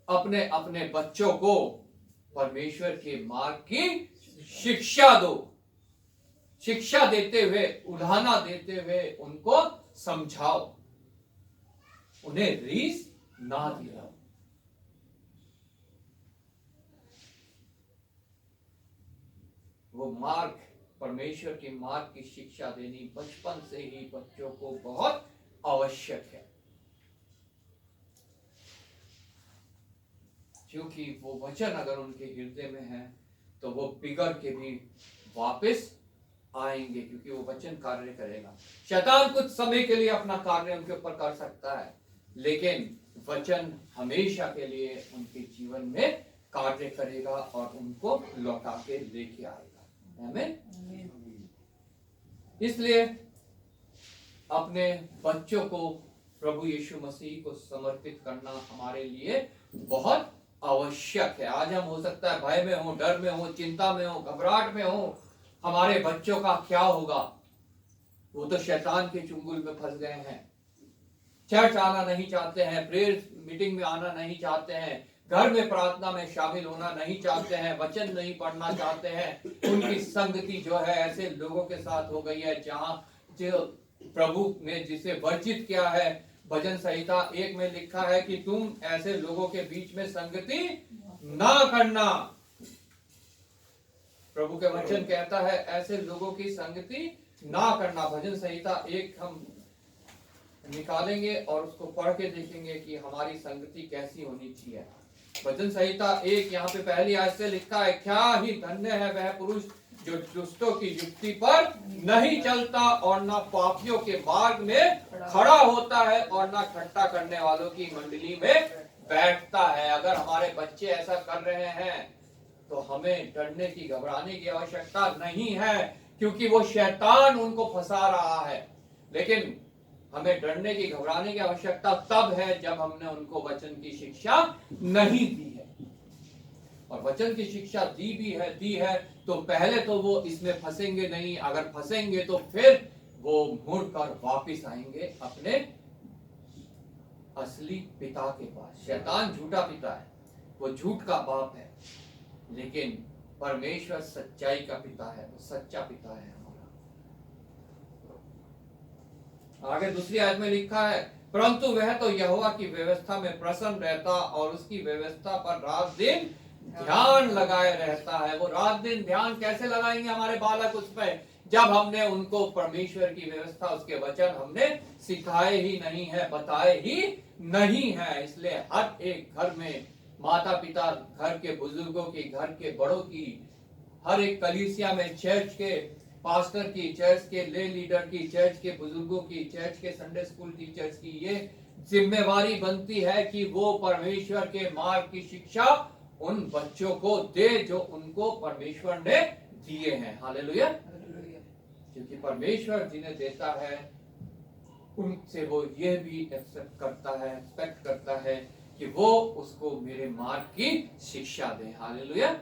अपने अपने बच्चों को परमेश्वर के मार्ग की शिक्षा दो। शिक्षा देते हुए, उलाहना देते हुए उनको समझाओ, उन्हें रीस ना दिलाओ। वो मार्ग, परमेश्वर के मार्ग की शिक्षा देनी बचपन से ही बच्चों को बहुत आवश्यक है, क्योंकि वो वचन अगर उनके हृदय में है तो वो बिगड़ के भी वापस आएंगे, क्योंकि वो वचन कार्य करेगा। शैतान कुछ समय के लिए अपना कार्य उनके ऊपर कर सकता है, लेकिन वचन हमेशा के लिए उनके जीवन में कार्य करेगा और उनको लौटा के लेके आएगा। आमीन। इसलिए अपने बच्चों को प्रभु यीशु मसीह को समर्पित करना हमारे लिए बहुत आवश्यक है। आज हम हो सकता है भय में हो, डर में हो, चिंता में हो, घबराहट में हो, हमारे बच्चों का क्या होगा, वो तो शैतान के चुंगल में फंस गए हैं, चर्च आना नहीं चाहते हैं, प्रेयर मीटिंग में आना नहीं चाहते हैं, घर में प्रार्थना में शामिल होना नहीं चाहते हैं, वचन नहीं पढ़ना चाहते हैं। उनकी संगति जो है ऐसे लोगों के साथ हो गई है जहां जो प्रभु ने जिसे वर्जित किया है। भजन संहिता 1 में लिखा है कि तुम ऐसे लोगों के बीच में संगति ना करना। प्रभु के वचन कहता है ऐसे लोगों की संगति ना करना। भजन संहिता 1 हम निकालेंगे और उसको पढ़ के देखेंगे कि हमारी संगति कैसी होनी चाहिए। भजन संहिता 1 यहाँ पे पहली आयत से लिखा है, क्या ही धन्य है वह पुरुष जो दुष्टों की युक्ति पर नहीं चलता और ना पापियों के मार्ग में खड़ा होता है और ना ठट्ठा करने वालों की मंडली में बैठता है। अगर हमारे बच्चे ऐसा कर रहे हैं तो हमें डरने की, घबराने की आवश्यकता नहीं है, क्योंकि वो शैतान उनको फंसा रहा है। लेकिन हमें डरने की, घबराने की आवश्यकता तब है जब हमने उनको वचन की शिक्षा नहीं दी है। और वचन की शिक्षा दी है तो पहले तो वो इसमें फंसेंगे नहीं। अगर फंसेंगे तो फिर वो मुड़कर वापस आएंगे अपने असली पिता के पास। शैतान झूठा पिता है, वो झूठ का बाप है, लेकिन परमेश्वर सच्चाई का पिता है, वो सच्चा पिता है हमारा। आगे दूसरी आयत में लिखा है, परंतु वह तो यहोवा की व्यवस्था में प्रसन्न रहता और उसकी व्यवस्था पर रात दिन ध्यान लगाए रहता है। वो रात दिन ध्यान कैसे लगाएंगे हमारे बालक उस पर, जब हमने उनको परमेश्वर की व्यवस्था, उसके वचन हमने सिखाए ही नहीं है, बताए ही नहीं है। इसलिए हर एक घर में माता पिता, घर के बुजुर्गों की, घर के बड़ों की, हर एक कलीसिया में, चर्च के पास्टर की, चर्च के ले लीडर की, चर्च के बुजुर्गों की, चर्च के संडे स्कूल टीचर्स की ये जिम्मेवारी बनती है कि वो परमेश्वर के मार्ग की शिक्षा उन बच्चों को दे जो उनको परमेश्वर ने दिए हैं। हालेलुया। क्योंकि परमेश्वर जिन्हें देता है उनसे वो ये भी एक्सेप्ट करता है, एक्सपेक्ट करता है कि वो उसको मेरे मार्ग की शिक्षा दे। हालेलुया।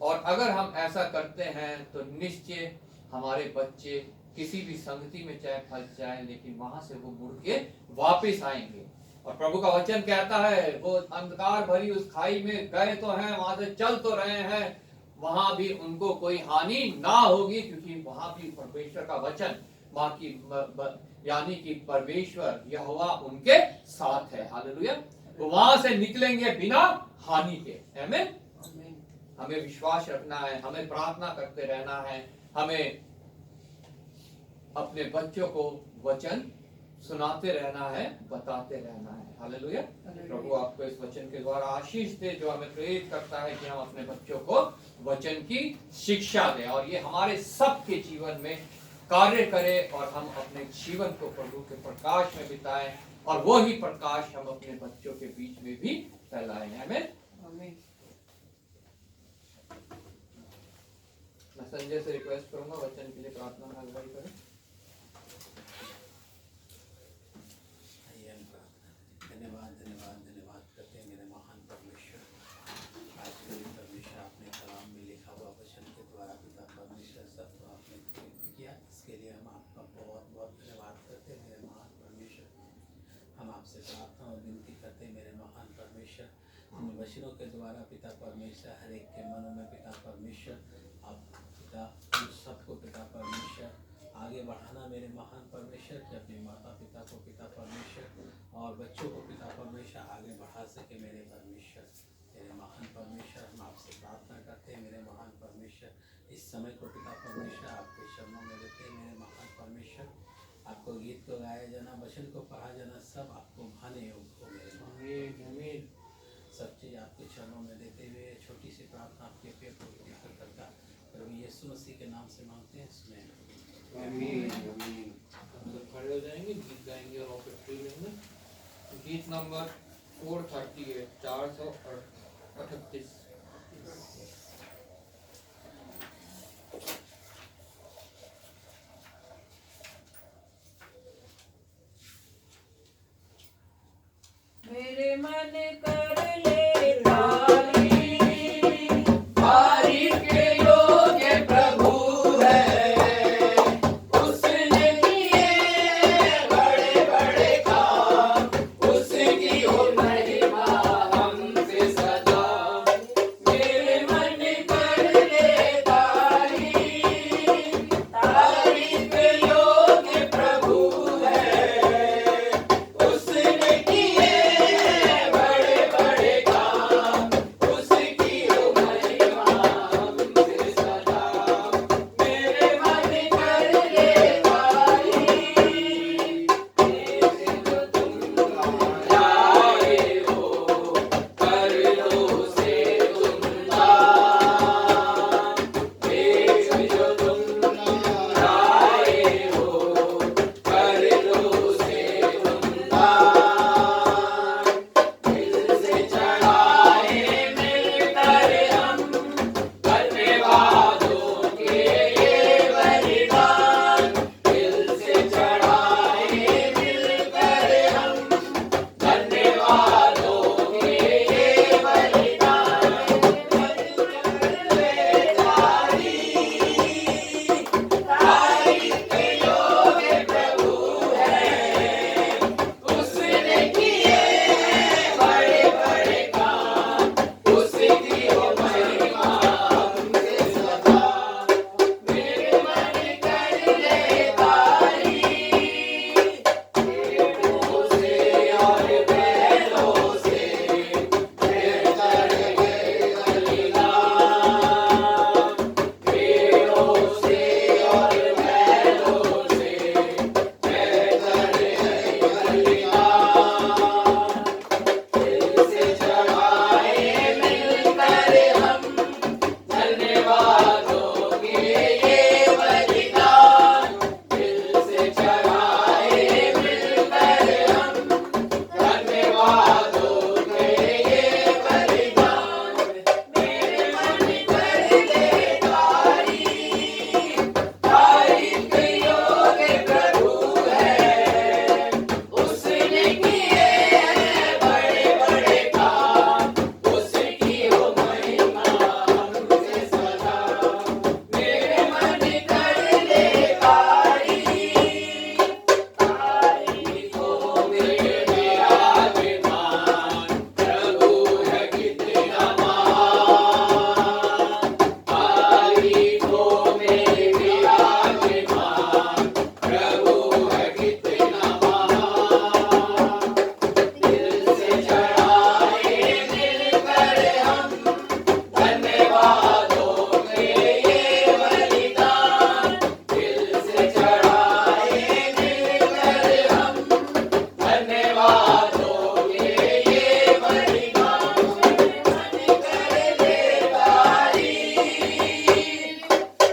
और अगर हम ऐसा करते हैं तो निश्चय हमारे बच्चे किसी भी संगति में चाहे फंस जाए, लेकिन वहां से वो मुड़ के वापस आएंगे। और प्रभु का वचन कहता है वो अंधकार भरी उस खाई में गए तो हैं, वहां से चल तो रहे हैं, वहां भी उनको कोई हानि ना होगी, क्योंकि वहां भी परमेश्वर का वचन, यानी कि परमेश्वर यहोवा उनके साथ है। हालेलुया। वो वहां से निकलेंगे बिना हानि के। आमीन। हमें विश्वास रखना है, हमें प्रार्थना करते रहना है, हमें अपने बच्चों को वचन सुनाते रहना है, बताते रहना है। हालेलुया। प्रभु आपको इस वचन के द्वारा आशीष दे, जो हमें प्रेरित करता है कि हम अपने बच्चों को वचन की शिक्षा दें और ये हमारे सबके जीवन में कार्य करें और हम अपने जीवन को प्रभु के प्रकाश में बिताएं और वो ही प्रकाश हम अपने बच्चों के बीच में भी फैलाएं। आमीन। मैं संजय से रिक्वेस्ट करूंगा वचन के लिए प्रार्थना में अगुवाई करें। करते मेरे महान परमेश्वर, इन वचनों के द्वारा पिता परमेश्वर हर एक के मनों में पिता परमेश्वर आप पिता उन सबको पिता परमेश्वर आगे बढ़ाना मेरे महान परमेश्वर, कि अपने माता पिता को पिता परमेश्वर और बच्चों को पिता परमेश्वर आगे बढ़ा सके मेरे परमेश्वर। मेरे महान परमेश्वर हम आपसे प्रार्थना करते हैं मेरे महान परमेश्वर, इस समय को पिता परमेश्वर आपके चरणों में देते हैं मेरे महान परमेश्वर। आपको गीत को गाया जाना, वचन को पढ़ा जाना, सब आपको भाने योग्य हो मेरे महान। सब चीज़ आपके चरणों में देते हुए छोटी सी प्रार्थना आपके पेट को करता प्रभु यीशु मसीह के नाम से मांगते हैं, सुने। आमीन आमीन। हम लोग खड़े हो जाएंगे, गीत गाएंगे और वापस फ्री रहेंगे। गीत नंबर 438 438। मेरे मन कर ले तारी, तारीफ के योग्य प्रभु है, उसने किए बड़े बड़े काम, उसकी हो महिमा हमसे सदा। मेरे मन कर ले तारीफ, तारीफ के योग्य प्रभु है, उसने किए बड़े बड़े काम, उसकी हो महिमा हमसे सदा। मेरे मन कर ले तारीफ, ऐसे जो तुम लाए हो, कर लो से तुम दान। ऐसे जो तुम लाए हो, कर लो से तुम दान। दिल से चढ़ाए मिलकर हम, धन्यवादों के ये बलिदान। दिल से चढ़ाए मिलकर हम, धन्यवादों के ये बलिदान। तारीफ के योग्य प्रभु है, उसने किए बड़े बड़े काम, उसकी हो महिमा हमसे सदा। मेरे मन कर ले तारीफ, पेड़ों से और बैलों से बेहतर है बलिदान। पेड़ों से और बैलों से बेहतर है बलिदान। दिल से चढ़ाए मिलकर हम, धन्यवादों के ये बलिदान। दिल से चढ़ाए मिलकर हम, धन्यवादों के ये बलिदान। मेरे मन कर ले तारीफ, तारीफ के योग्य प्रभु है, उसने किए बड़े बड़े काम, उसकी हो महिमा हमसे सदा। मेरे मन कर ले तारीफ, तारीफ हो मेरे विराजमान, प्रभु है कितना महान। तारीफ हो मेरे विराजमान, प्रभु है कितना महान। दिल से चढ़ाए मिलकर हम, धन्यवादों के ये बलिदान। दिल से चढ़ाए मिलकर हम, धन्यवादों के ये बलिदान। मन कर ले तारीफ,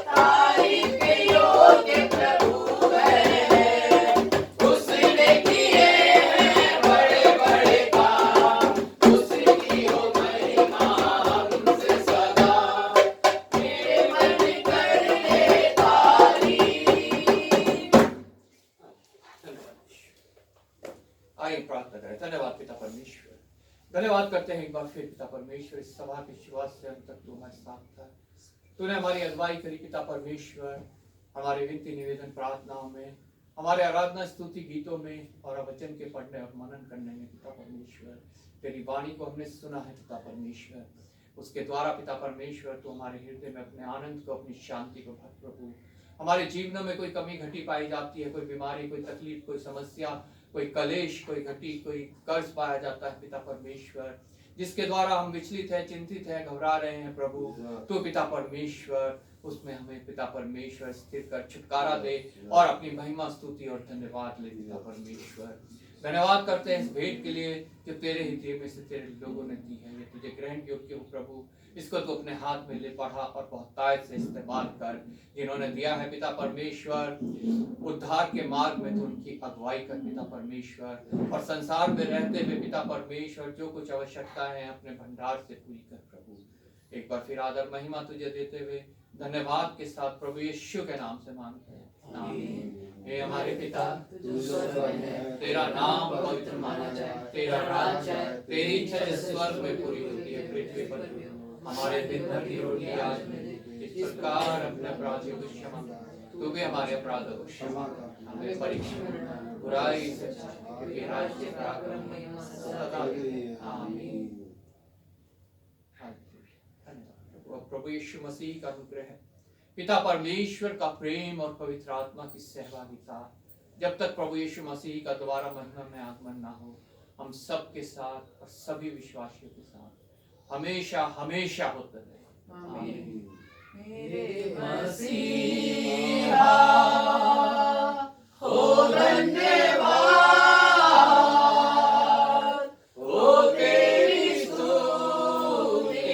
तारीफ के योग्य प्रभु है, उसने किए बड़े बड़े काम, उसकी हो महिमा हमसे सदा। मेरे मन कर ले तारीफ। आइए प्रार्थना करें। धन्यवाद पिता परमेश्वर, धन्यवाद करते हैं एक बार फिर पिता परमेश्वर, इस सभा की शुरुआत से अंत तक तू हमारे साथ था। तूने हमारी अगुवाई करी पिता परमेश्वर, हमारे विनती निवेदन प्रार्थनाओं में हमारे आराधना स्तुति गीतों में और वचन के पढ़ने और मनन करने में पिता परमेश्वर तेरी वाणी को हमने सुना है पिता परमेश्वर, उसके द्वारा पिता परमेश्वर तो हमारे हृदय में अपने आनंद को, अपनी शांति को भर प्रभु। हमारे जीवनों में कोई कमी घटी पाई जाती है, कोई बीमारी, कोई तकलीफ, कोई समस्या, कोई कलेश, कोई घटी, कोई कर्ज पाया जाता है पिता परमेश्वर, जिसके द्वारा हम विचलित हैं, चिंतित हैं, घबरा रहे हैं प्रभु, तो पिता परमेश्वर उसमें हमें पिता परमेश्वर स्थिर कर छुटकारा दे और अपनी महिमा स्तुति और धन्यवाद ले पिता परमेश्वर। धन्यवाद करते हैं इस भेंट के लिए जो तेरे हृदय में से तेरे लोगों ने दी है, ये तुझे ग्रहण योग्य हो प्रभु। इसको तो अपने हाथ में ले पढ़ा और बहुतायत से इस्तेमाल कर। जिन्होंने दिया है पिता परमेश्वर उद्धार के मार्ग में, तो उनकी अगुवाई कर पिता परमेश्वर, और संसार में रहते हुए पिता परमेश्वर जो कुछ आवश्यकता है अपने भंडार से पूरी कर प्रभु। एक बार फिर आदर महिमा तुझे देते हुए धन्यवाद के साथ प्रभु यीशु के नाम से मांगते हैं, आमीन। हे हमारे पिता तू स्वर्ग में है, तेरा नाम पवित्र माना जाए, तेरा राज्य आए, तेरी इच्छा जिस स्वर्ग में पूरी होती है पृथ्वी पर भी हो। हमारे दिन भर की रोटी आज हमें दे, इस प्रकार अपने अपराधियों को क्षमा कर, तू भी हमारे अपराधों को क्षमा कर, हमें परीक्षा में बुराई से बचा, क्योंकि राज्य पराक्रम महिमा सदा तेरी है, आमीन। प्रभु यीशु मसीह का अनुग्रह, पिता परमेश्वर का प्रेम और पवित्र आत्मा की सहभागिता जब तक प्रभु यीशु मसीह का दोबारा महिमा में आगमन ना हो, हम सब के साथ और सभी विश्वासियों के साथ हमेशा हमेशा होते रहे, आमीन। मेरे मसीहा हो धन्यवाद, हो तेरी स्तुति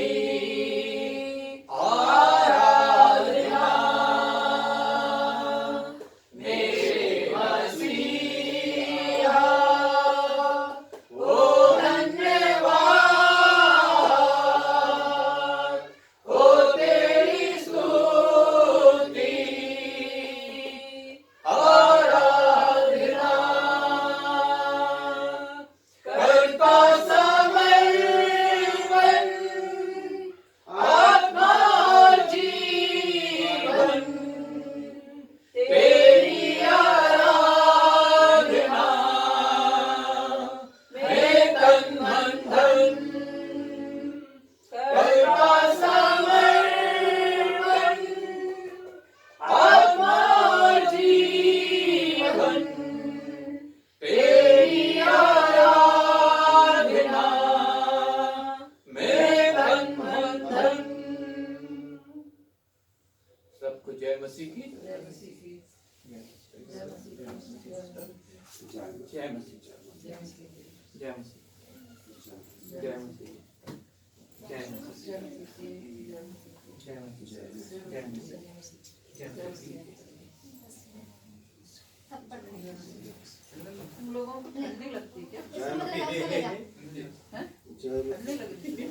आराधना। मेरे मसीहा हो धन्यवाद, हो तेरी स्तुति आराधना। करता समर्पण आत्मा जीवन, तेरी आराधना मैं तन मन धन। करता समर्पण आत्मा जीवन, तेरी आराधना मैं तन मन धन। सबको जय मसीह की, जय मसीह की, जय मसीह, जय मसीह, जय मसीह, जय मसीह, जय मसीह, जय मसीह, जय मसीह। तुम लोगों को ठंडी लगती क्या? हैं? ठंडी लगती है?